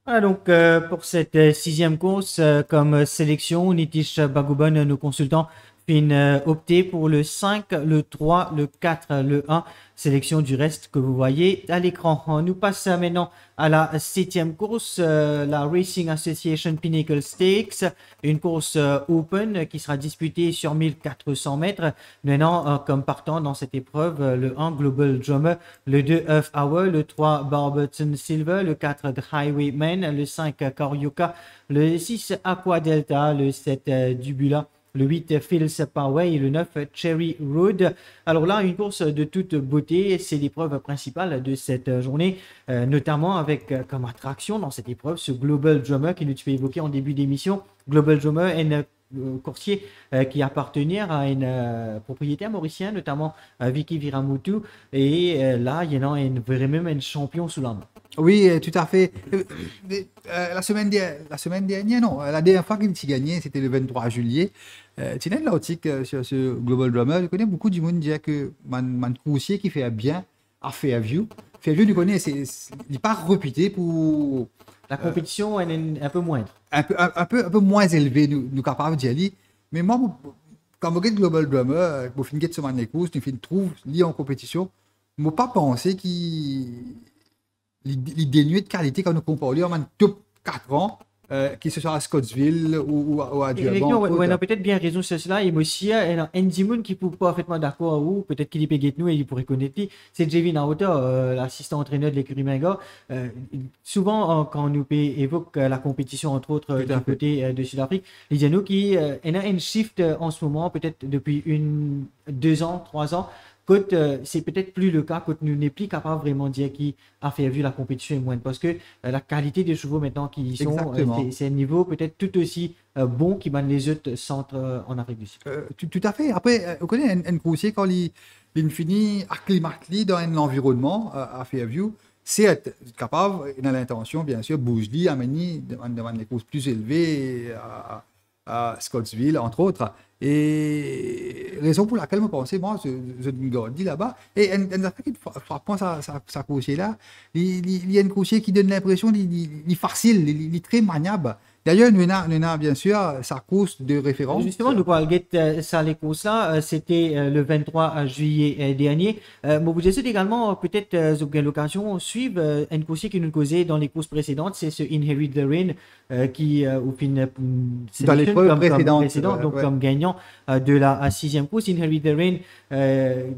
Voilà donc pour cette 6e course, comme sélection, Nitish Baguban, nos consultants, fin opté pour le 5, le 3, le 4, le 1. Sélection du reste que vous voyez à l'écran. On nous passe maintenant à la 7e course, la Racing Association Pinnacle Stakes, une course open qui sera disputée sur 1400 mètres. Maintenant, comme partant dans cette épreuve, le 1 Global Drummer, le 2 Earth Hour, le 3 Barberton Silver, le 4 The Highwayman, le 5 Karyoka, le 6 Aqua Delta, le 7 Dubula, le 8 Phil's Parway et le 9 Cherry Road. Alors là, une course de toute beauté, c'est l'épreuve principale de cette journée, notamment avec comme attraction dans cette épreuve ce Global Drummer qui nous tu évoqué en début d'émission. Global Drummer est un coursier qui appartenait à une propriétaire mauricien, notamment Vicky Viramutu. Et là, il y en a vraiment un champion sous la main. Oui, tout à fait. La semaine dernière, non. La dernière fois qu'il a gagné, c'était le 23 juillet. Tu as l'article sur ce Global Drummer. Je connais beaucoup du monde qui dit que mon coursier qui fait bien à Fairview. Fairview, tu connais, il n'est pas réputé pour. La compétition est un peu moindre. Un peu moins élevé, nous capables d'y aller. Mais moi, quand je regarde Global Drummer, pour finir de semaine de course, je trouve lié en compétition, je n'ai pas pensé qu'il. Les dénués de qualité quand nous comparons en top 4 ans que ce soit à Scottsville ou à Effectivement, Durban. ouais, on a peut-être bien raison sur cela. Et moi aussi, Andy Moon qui peut pas parfaitement d'accord ou peut-être qu'il peut guetter nous et il pourrait connaître. C'est Javin Auta, l'assistant entraîneur de l'écurie Menga. Souvent, quand nous évoque la compétition, entre autres, du côté de Sud-Afrique, il dit à nous qu'il y a un shift en ce moment, peut-être depuis 2 ans, 3 ans. C'est peut-être plus le cas quand nous n'est plus capable vraiment de dire qui a fait vu la compétition est moindre parce que la qualité des chevaux maintenant qui y sont, c'est un niveau peut-être tout aussi bon qui mène les autres centres en Afrique du Sud. Tout à fait. Après, on connaît un coursier quand il finit acclimaté dans un environnement à Fairview, c'est être capable, il a l'intention, bien sûr, bouge-lui, amener devant des courses plus élevées à Scottsville, entre autres. Et raison pour laquelle je pensais, moi, je me dis là-bas, et une affaire qui frappe sa coursier là, il y a une coursier qui donne l'impression qu'il est facile, il est très maniable. D'ailleurs, nous avons bien sûr sa course de référence. Justement, nous parlons de ça, les courses-là, c'était le 23 juillet dernier. Vous avez également peut-être eu l'occasion de suivre une course qui nous causait dans les courses précédentes, c'est ce Inherit the Rain qui, au fin, dans les précédentes, donc comme gagnant de la 6e course, Inherit the Rain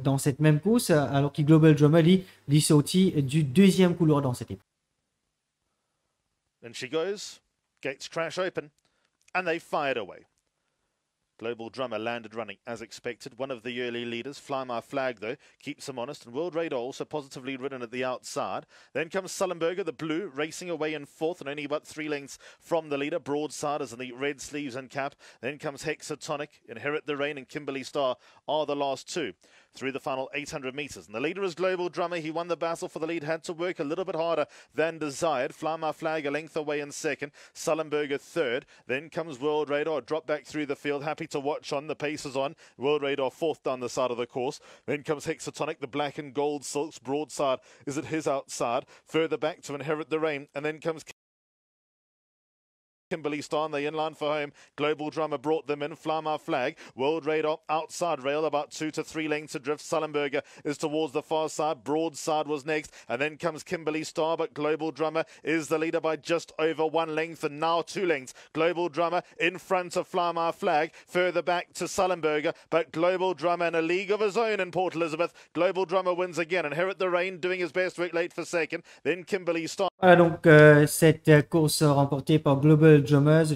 dans cette même course, alors que Global Drummer, lui sorti du 2e couloir dans cette épreuve. And she goes. Gates crash open, and they fired away. Global Drummer landed running as expected. One of the early leaders, Fly My Flag, though, keeps him honest. And World Radar also positively ridden at the outside. Then comes Sullenberger, the blue, racing away in fourth and only about 3 lengths from the leader. Broadside is in the red sleeves and cap. Then comes Hexatonic, Inherit the Rain, and Kimberly Star are the last two through the final 800 metres. And the leader is Global Drummer. He won the battle for the lead, had to work a little bit harder than desired. Fly My Flag a length away in second. Sullenberger third. Then comes World Radar, drop back through the field. Happy to watch on. The pace is on. World Radar fourth down the side of the course. Then comes Hexatonic, the black and gold silks. Broadside is at his outside. Further back to Inherit the Rain. And then comes Kimberly Star, they inline for home. Global Drummer brought them in. Fly My Flag. World Radar outside rail, about 2 to 3 lengths adrift. Sullenberger is towards the far side. Broadside was next. And then comes Kimberly Star, but Global Drummer is the leader by just over 1 length and now 2 lengths. Global Drummer in front of Fly My Flag. Further back to Sullenberger, but Global Drummer in a league of his own in Port Elizabeth. Global Drummer wins again. Inherit the Rain doing his best work late for second. Then Kimberly Star. Voilà donc cette course remportée par Global Drummers,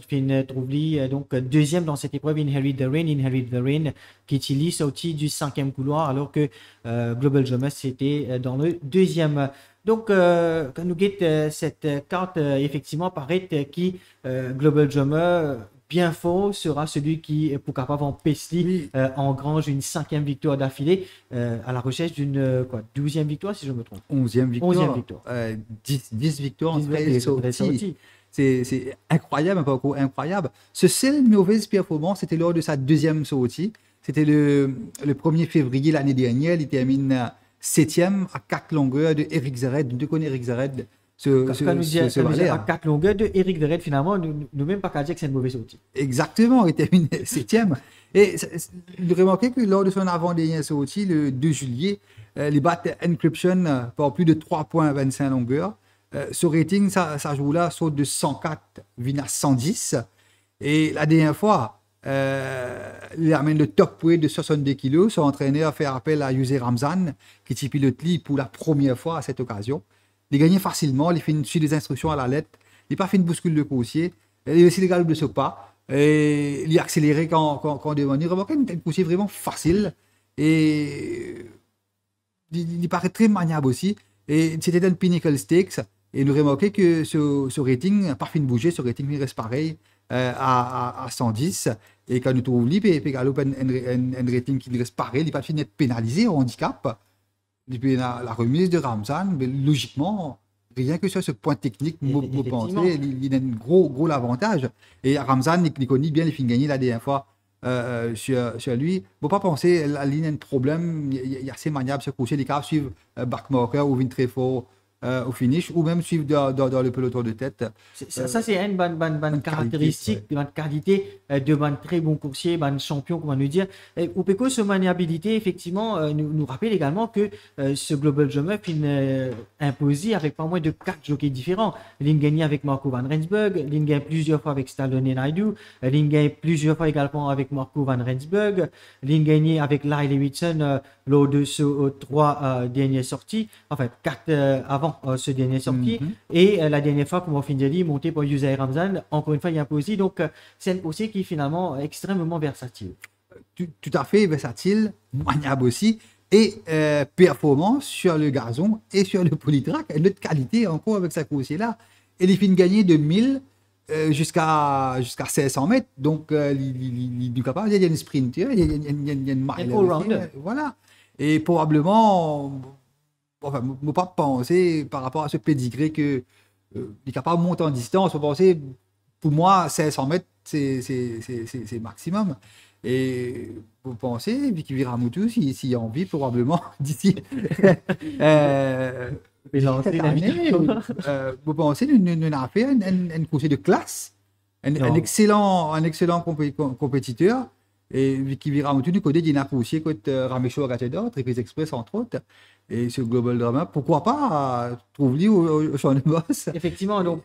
trouve donc deuxième dans cette épreuve Inherit the Rain qui est sorti du 5e couloir alors que Global Drummers c'était dans le 2e. Donc quand nous guette cette carte effectivement paraît qui Global Drummer bien fort sera celui qui, pour capable en Paisley, engrange une 5e victoire d'affilée à la recherche d'une 12e victoire, si je me trompe. 11e victoire. 11e victoire. 10 victoires en sorties. C'est incroyable, un parcours incroyable. Ce seule mauvaise performance, c'était lors de sa 2e sortie. C'était le 1er février l'année dernière. Il termine 7e à 4 longueurs de Eric Zered. Nous connaissons Eric Zered. Quand nous disons à 4 longueurs de Eric Zered, finalement, nous même pas qu'à dire que c'est une mauvaise sortie. Exactement, il termine 7e. Et vous remarquez que lors de son avant-dernière sortie, le 2 juillet, il bat Encryption par plus de 3,25 longueurs. Ce rating, ça joue là, saute de 104, vient à 110. Et la dernière fois, il amène le top weight de 62 kg. Son entraîneur fait appel à Yusei Ramzan, qui pilote pour la première fois à cette occasion. Il gagne facilement, il fait une suite des instructions à la lettre, il n'a pas fait une bouscule de coursier, il a aussi le galop de ce pas, et il a accéléré quand on demande. Il remarque une coursier vraiment facile, et il paraît très maniable aussi. Et c'était un Pinnacle Stakes, et nous remarquons que ce rating n'a pas fait de bouger, ce rating reste pareil à 110, et quand nous trouvons lui, il a un rating qui reste pareil, il n'a pas fini d'être pénalisé au handicap. Depuis la remise de Ramzan, mais logiquement, rien que sur ce point technique, vous pensez, il a un gros avantage. Et Ramzan, il connaît bien, il finit gagner la dernière fois sur lui. Vous ne pas penser, la ligne a un problème, il y a assez maniable ce coursier, les cas suivent Backmarker ou Vintrefort au finish ou même suivre dans le peloton de tête. Ça, c'est une bonne caractéristique, une qualité de un très bon coursier, un champion, comment nous dire. Opeko, ce maniabilité, effectivement, nous rappelle également que ce Global Drum Up, il imposé avec pas moins de 4 jockeys différents. Il gagné avec Marco Van Rensburg, il gagné plusieurs fois avec Stallone Naidoo, il gagné plusieurs fois également avec Marco Van Rensburg, il gagné avec Lyle Whitson lors de ces 3 dernières sorties, enfin 4 avant ce dernier sortie, et la dernière fois, comme on finit de dire, monté par Usain Ramzan, encore une fois, il a imposé, donc c'est un coursier qui est finalement extrêmement versatile. Tout à fait versatile, maniable aussi, et performant sur le gazon et sur le polytrack, une autre qualité encore avec sa coursier-là. Et il finit gagner de 1000 jusqu'à 1600 mètres, donc il est capable, il y a une sprinter, il y a une mile aussi, voilà. Et probablement, enfin, je ne pas penser par rapport à ce pédigré que il est capable de monter en distance. Penser, pour moi, 500 mètres, c'est maximum. Et vous pensez, Vicky Viramutu, s'il a envie, probablement, d'ici cette année, vous pensez, nous avons fait une course de classe, un excellent compétiteur. Et Vicky Viramutu nous connaît une course contre Ramesho Gatedor, Tricks Express, entre autres. Et ce Global Drama, pourquoi pas trouver au champ de boss. Effectivement, donc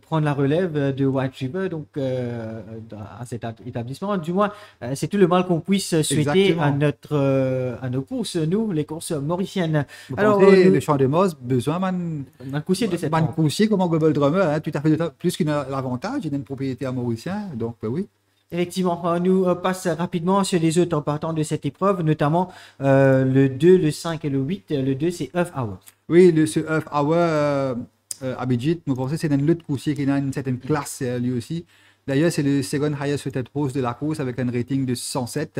prendre la relève de White River donc, à cet établissement. Du moins, c'est tout le mal qu'on puisse souhaiter à nos courses, nous, les courses mauriciennes. Alors, le champ de boss, besoin d'un coursier de cette un coursier comme un Global Drummer, hein, tout à fait plus qu'un avantage, il a une propriété à mauricien, donc oui. Effectivement, on nous passe rapidement sur les autres partants de cette épreuve, notamment le 2, le 5 et le 8. Le 2, c'est Earth Hour. Oui, ce Earth Hour, Abidjit, vous pensez c'est un autre coursier qui a une certaine classe lui aussi. D'ailleurs, c'est le second highest rated horse de la course avec un rating de 107.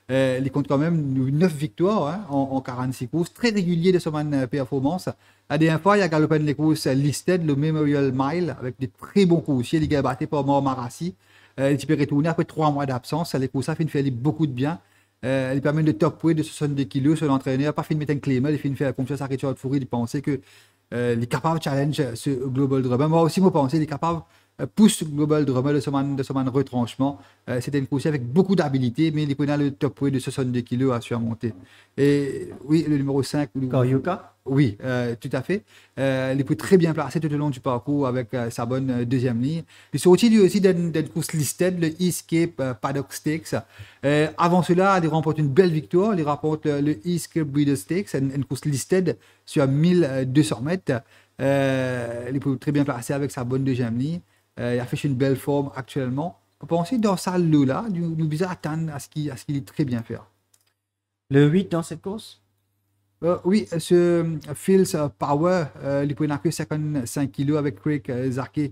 Il compte quand même 9 victoires hein, en 46 courses, très régulier de son performance. La dernière fois, il a galopé les courses listed, le Memorial Mile, avec des très bons coursiers. Il a battu par Mort Marassi. Il peut retourner après 3 mois d'absence. Les courses, ça fait beaucoup de bien. Il permet de top weight de 62 kg sur l'entraîneur. Pas fait de mettre un claimer, il fait faire confiance à Richard Foury. Il pensait que il est capable de challenge ce Global Drummer. Moi aussi, je pensais qu'il est capable de pousser le Global Drummer de son retranchement. C'était une course avec beaucoup d'habilité, mais il prenait le top weight de 62 kg à surmonter. Et oui, le numéro 5. Koryoka. Oui, tout à fait. Il est très bien placé tout au long du parcours avec sa bonne deuxième ligne. Il est sorti lui aussi d'une course listed, le East Cape Paddock Stakes. Avant cela, il remporte une belle victoire. Il remporte le East Cape Breeder Stakes, une course listed sur 1200 mètres. Il est très bien placé avec sa bonne deuxième ligne. Il affiche une belle forme actuellement. On peut penser dans sa lot-là, nous devons attendre à ce qu'il est très bien fait. Le 8 dans cette course? Oui, ce Phil's Power, il peut que 55 kg avec Craig Zake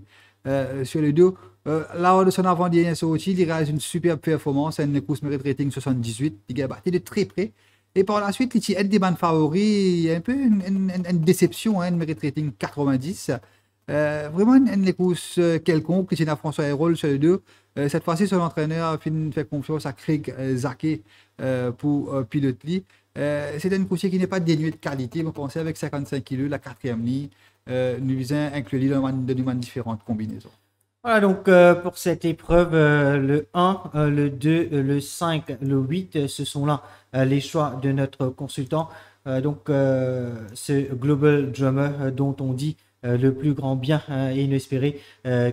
sur le dos. Lors de son avant-dernière sortie, il réalise une superbe performance, une course mérite rating 78. Il a battu de très près. Et par la suite, il aide des bandes favoris. Il y a un peu une déception, une mérite rating 90. Vraiment une course quelconque. Il a François Hérol sur le dos. Cette fois-ci, son entraîneur fait confiance à Craig Zake pour piloter. C'est une course qui n'est pas dénuée de qualité. Vous pensez avec 55 kg, la quatrième ligne, nous visons inclure dans différentes combinaisons. Voilà donc pour cette épreuve, le 1, le 2, le 5, le 8, ce sont là les choix de notre consultant. Donc ce Global Drummer dont on dit le plus grand bien et inespéré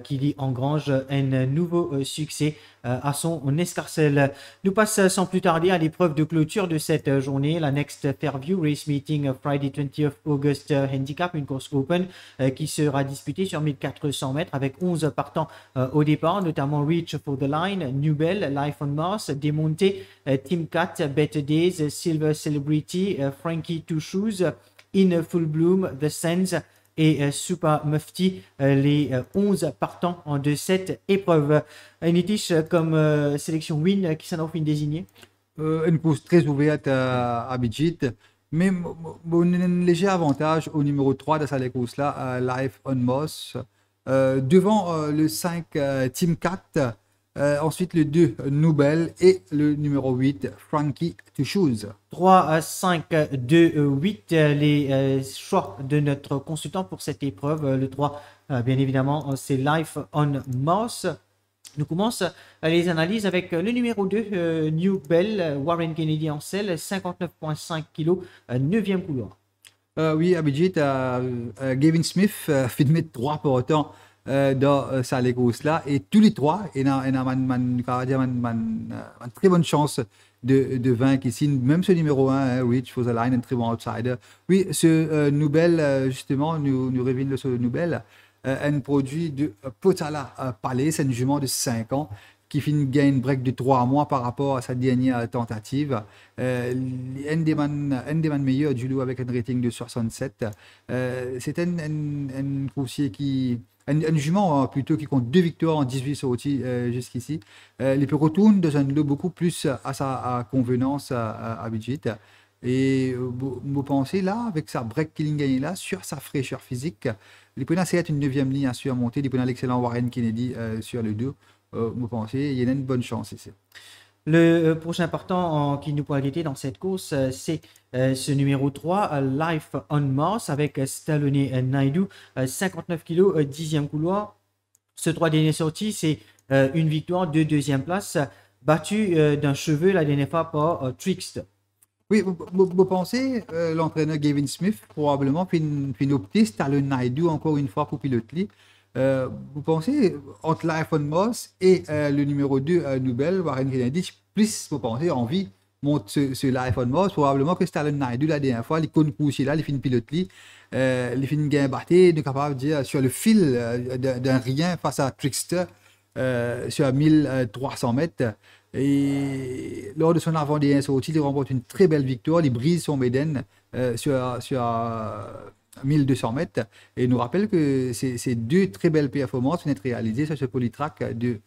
qu'il y engrange un nouveau succès à son escarcelle. Nous passons sans plus tarder à l'épreuve de clôture de cette journée, la Next Fairview Race Meeting Friday 20th August Handicap, une course open qui sera disputée sur 1400 mètres avec 11 partants au départ, notamment Reach for the Line, Nubel, Life on Mars, Demonte, Team Cat, Better Days, Silver Celebrity, Frankie Two Shoes, In Full Bloom, The Sands et Super Mufti, les 11 partants de cette épreuve. Nitish, comme sélection win, qui s'en a désigné? Une course très ouverte à Abidjit, mais un léger avantage au numéro 3 de cette course-là, Life on Moss. Devant le 5 Team 4, Ensuite, le 2, Noubel. Et le numéro 8, Frankie to Choose. 3, 5, 2, 8, les choix de notre consultant pour cette épreuve. Le 3, bien évidemment, c'est Life on Mars. Nous commençons les analyses avec le numéro 2, New Bell, Warren Kennedy en selle, 59,5 kg, 9e couloir. Oui, Abhijit, Gavin Smith fait de mettre 3 pour autant dans sa course-là. Et tous les 3, il a une très bonne chance de vaincre ici. Même ce numéro 1, Rich for the Line, un très bon outsider. Oui, ce Noubel, justement, nous révèle ce Noubel. Un produit de Potala Palais, c'est une jument de 5 ans qui fait une gain break de 3 mois par rapport à sa dernière tentative. Un des meilleurs du lot avec un rating de 67. C'est un coursier qui... Un jument plutôt qui compte 2 victoires en 18 sorties jusqu'ici. Il peut retourner dans un lot beaucoup plus à sa convenance à Abhijit. Et vous pensez là, avec sa break killing gain là, sur sa fraîcheur physique, il peut essayer une 9e ligne à surmonter. Il peut l'excellent Warren Kennedy sur le dos. Vous pensez, il y a une bonne chance ici. Le prochain partant qui nous pourra guetter dans cette course, c'est ce numéro 3, Life on Mars, avec Stallone Naidu, 59 kg, 10e couloir. Ce 3 dernier sorti, c'est une victoire de 2e place, battu d'un cheveu la dernière fois par Trickster. Oui, vous pensez, l'entraîneur Gavin Smith, probablement, fait une optiste Stallone Naidu encore une fois pour piloter. Vous pensez, entre Life on Mars et le numéro 2, Noubel, Warren Kennedy, plus vous pensez, envie monte ce Life on Mars, probablement que Stallone Naidu, la dernière fois, les concours là, les fins de piloter, les fins de gain batté, de capable de dire sur le fil d'un rien face à Trickster sur 1300 mètres. Et lors de son avant-dernière sortie, il remporte une très belle victoire. Il brise son Méden sur 1200 mètres. Et il nous rappelle que ces 2 très belles performances viennent être réalisées sur ce polytrack de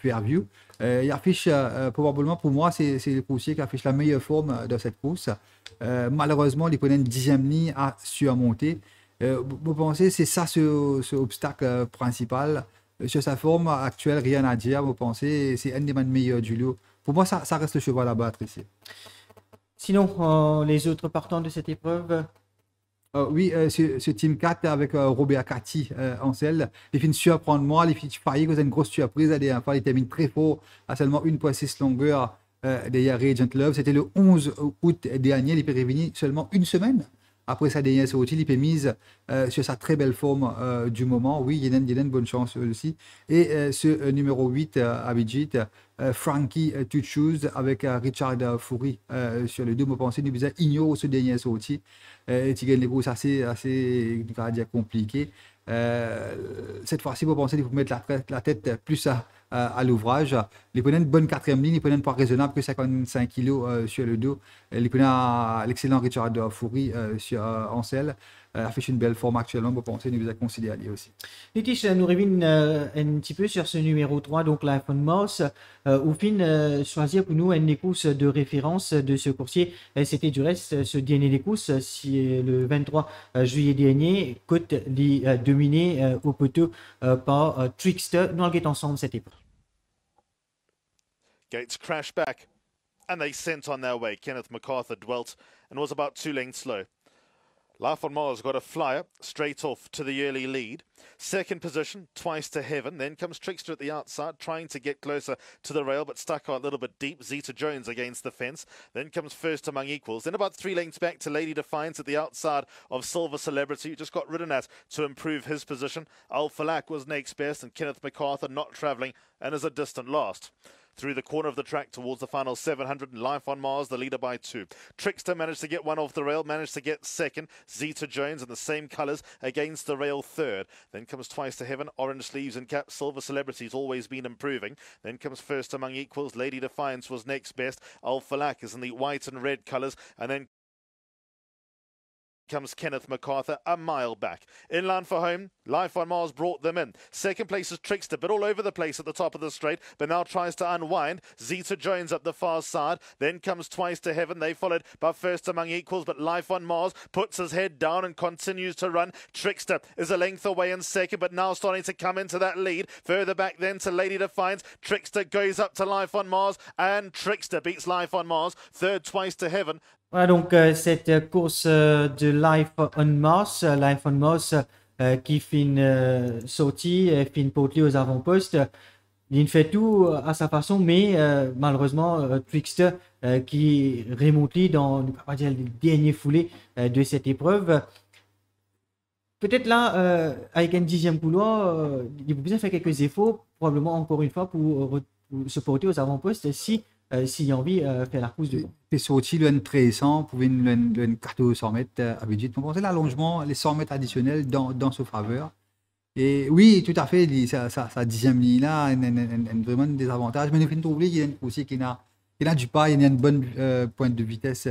Fairview. Il affiche, probablement pour moi, c'est le coursier qui affiche la meilleure forme dans cette course. Malheureusement, il prenait une 10e ligne à surmonter. Vous pensez c'est ça ce obstacle principal? Sur sa forme actuelle, rien à dire. Vous pensez c'est un des meilleurs du lot. Pour moi, ça reste le cheval à battre ici. Sinon, les autres partants de cette épreuve? Oui, ce Team 4 avec Robert Cathy en selle, il finit surprendre moi, il finit faillir cause une grosse surprise. La dernière fois, il termine très fort à seulement 1,6 longueur derrière Radiant Love. C'était le 11 août dernier. Il peut revenir seulement une semaine après sa dernière sortie. Il peut mise sur sa très belle forme du moment. Oui, il y a une bonne chance aussi. Et ce numéro 8, Abhijit, Frankie to Choose avec Richard Foury sur le dos. Vous pensez, nous ignore ce dernier sortie. Il gagne les courses assez compliquées. Cette fois-ci, vous pensez qu'il faut mettre la tête plus à l'ouvrage. Il prenait une bonne 4e ligne, il prenait une part raisonnable que 55 kg sur le dos. Il prenait l'excellent Richard Foury en selle. Affiche une belle forme actuellement, vous pensez, nous a considéré aussi. Nitish nous revient un petit peu sur ce numéro 3, donc Life on Mars. Au fin, choisir pour nous une course de référence de ce coursier. C'était du reste ce dernier des courses, si le 23 juillet dernier, côte les dominé au poteau par Trickster. Nous allons ensemble cette épreuve. Gates crashed back and they sent on their way. Kenneth MacArthur dwelt and was about 2 lengths slow. Life on Mars got a flyer straight off to the early lead. Second position, Twice to Heaven. Then comes Trickster at the outside, trying to get closer to the rail, but stuck out a little bit deep. Zeta Jones against the fence. Then comes First Among Equals. Then about 3 lengths back to Lady Defiance at the outside of Silver Celebrity, who just got ridden at to improve his position. Alpha Lack was next best, and Kenneth MacArthur not travelling and is a distant last. Through the corner of the track towards the final 700, Life on Mars, the leader by 2. Trickster managed to get one off the rail, managed to get second. Zeta Jones in the same colours against the rail third. Then comes Twice to Heaven, Orange Sleeves and Cap, Silver Celebrity's always been improving. Then comes First Among Equals, Lady Defiance was next best. Alpha Lack is in the white and red colours, and then comes Kenneth MacArthur a mile back. Inland for home, Life on Mars brought them in. Second place is Trickster, but all over the place at the top of the straight, but now tries to unwind. Zeta Jones up the far side, then comes Twice to Heaven. They followed but first among equals, but Life on Mars puts his head down and continues to run. Trickster is a length away in second, but now starting to come into that lead. Further back then to Lady Defiance. Trickster goes up to Life on Mars, and Trickster beats Life on Mars. Third, Twice to Heaven. Voilà donc cette course de Life on Mars qui fin sortie, fin potelée aux avant-postes. Il fait tout à sa façon, mais malheureusement, Trickster qui remonte dans on va dire, les derniers foulées de cette épreuve. Peut-être là, avec un 10e couloir, il faut bien faire quelques efforts, probablement encore une fois, pour se porter aux avant-postes s'il y a envie de faire la course de vent. Et sorti le N300 pour une 1400 mètres à Bridget. On pensait l'allongement, les 100 mètres additionnels dans sa faveur. Et oui, tout à fait, sa 10e ligne là a vraiment des avantages. Mais il faut oublier qu'il y a une course qui n'a du pas, il y a une bonne pointe de vitesse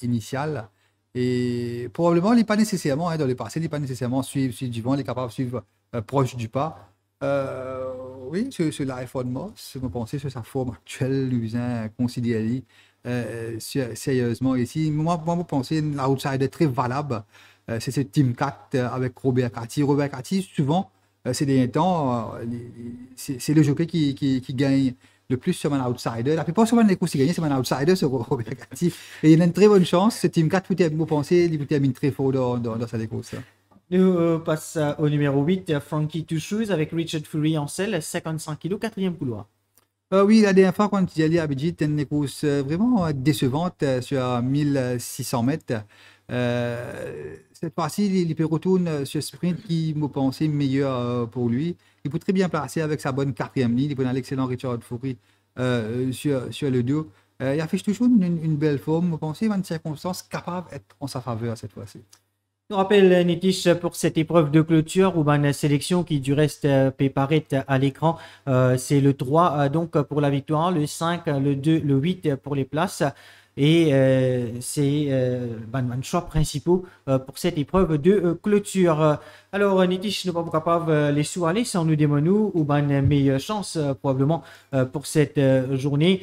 initiale. Et probablement, il n'est pas nécessairement, dans les passés, il n'est pas nécessairement suivre du vent, il est capable de suivre proche du pas. Oui, sur Life on Mars, je pensais sur sa forme actuelle, nous considéré sérieusement ici. Moi, je pensais l'outsider très valable. C'est ce Team 4 avec Robert Cati. Robert Cati, souvent, ces derniers temps, c'est le jockey qui gagne le plus sur un outsider. La plupart sur les courses qui gagnent, c'est un outsider sur Robert Cati. Et il a une très bonne chance. Ce Team 4, vous pensez, il termine très fort dans sa course. Nous passons au numéro 8, Frankie Two Shoes avec Richard Fury en selle, 55 kg, 4e couloir. Oui, la dernière fois, quand j'y allais à Bridget, c'était une course vraiment décevante sur 1600 mètres. Cette fois-ci, il retourne sur sprint qui me pensait meilleur pour lui. Il peut très bien placer avec sa bonne 4e ligne. Il peut un excellent Richard Fury sur le dos. Il affiche toujours une belle forme. Je pensais une circonstance capable d'être en sa faveur cette fois-ci. Je rappelle, Nitish, pour cette épreuve de clôture ou une sélection qui du reste préparée à l'écran, c'est le 3 donc pour la victoire, le 5, le 2, le 8 pour les places. Et c'est les choix principaux pour cette épreuve de clôture. Alors, Nitish, nous ne sommes pas capables les sous-aller sans nous démontrer ou une meilleure chance probablement pour cette journée.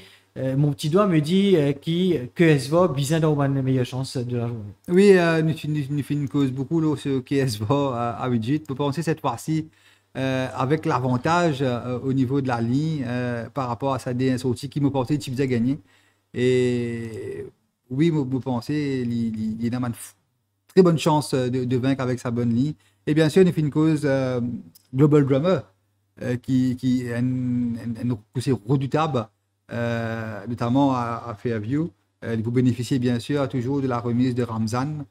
Mon petit doigt me dit que SVA bien dans une meilleure chance de la journée. Oui, nous faisons une cause beaucoup là, sur KSVA à Bridget. Pour penser cette fois-ci avec l'avantage au niveau de la ligne par rapport à sa dernière sortie qui me pensait qu'il faisait gagner. Et oui, je pensais qu'il y a une très bonne chance de vaincre avec sa bonne ligne. Et bien sûr, nous faisons une cause Global Drummer qui est une poussée redoutable. Notamment à Fairview. Vous bénéficiez bien sûr toujours de la remise de Ramzan.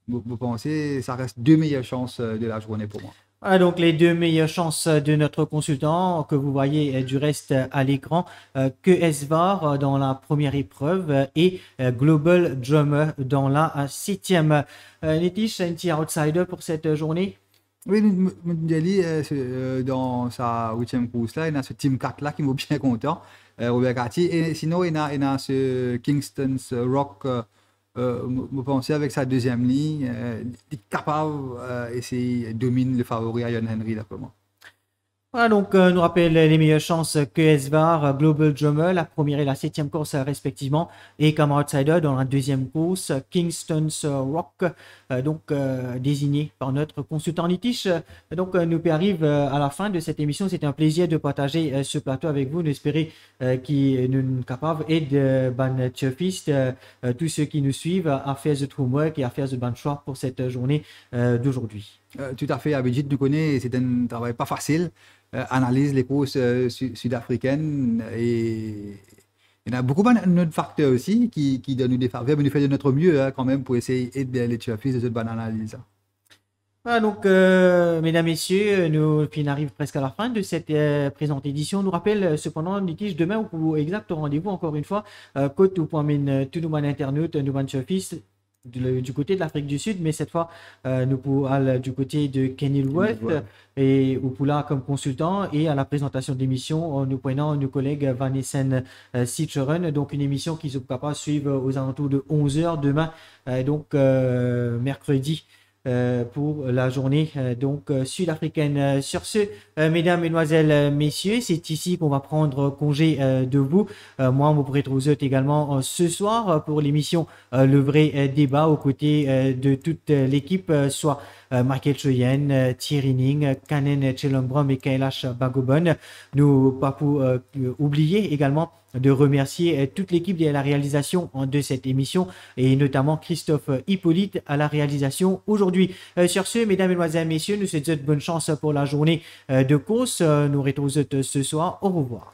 Vous pensez que ça reste deux meilleures chances de la journée pour moi. Voilà donc les deux meilleures chances de notre consultant que vous voyez du reste à l'écran, que SVAR dans la première épreuve et Global Drummer dans la 7e. Nitish, un petit outsider pour cette journée? Oui, Mundeli, dans sa 8e course là, il y a ce Team 4 là qui m'a bien content. Robert Cati. Et sinon, il y a ce Kingston's Rock, je pensais avec sa 2e ligne, il est capable et domine le favori Ian Henry là pour moi. Voilà donc nous rappelle les meilleures chances que SVAR, Global Drummer, la première et la 7e course respectivement, et comme outsider dans la 2e course, Kingston's Rock, donc désigné par notre consultant Nitish. Donc nous arrive à la fin de cette émission. C'était un plaisir de partager ce plateau avec vous. Nous espérons qu'il nous capable et de ban turfiste, tous ceux qui nous suivent à faire the homework et à faire the ban choix pour cette journée d'aujourd'hui. Tout à fait, Abidjit nous connaît, c'est un travail pas facile. Analyse les courses sud-africaines et il y a beaucoup d'autres facteurs aussi qui donnent des faveurs, mais nous faisons de notre mieux quand même pour essayer d'aider les turfistes de cette bonne analyse. Voilà donc, mesdames, messieurs, nous arrivons presque à la fin de cette présente édition. Nous rappelle cependant, Nitish, demain, ou exact rendez-vous encore une fois, côte ou point tout nous internautes, nous turfistes. du côté de l'Afrique du Sud, mais cette fois, nous pour aller du côté de Kenny Wolf et pour là comme consultant et à la présentation de l'émission, nous prenons nos collègues Vanessa Sitcheren, donc une émission qui se capable de suivre aux alentours de 11h demain, donc mercredi. Pour la journée sud-africaine. Sur ce, mesdames, mesdemoiselles, messieurs, c'est ici qu'on va prendre congé de vous. Moi, vous pourrez trouver également ce soir pour l'émission Le Vrai Débat aux côtés de toute l'équipe, soit Michael Choyen, Thierry Ning, Kanen Chelombrom et Kailash Bagobon. Nous pas pour oublier également de remercier toute l'équipe de la réalisation de cette émission et notamment Christophe Hippolyte à la réalisation aujourd'hui. Sur ce, mesdames, mesdemoiselles, messieurs, nous souhaitons bonne chance pour la journée de course. Nous retrouvons ce soir. Au revoir.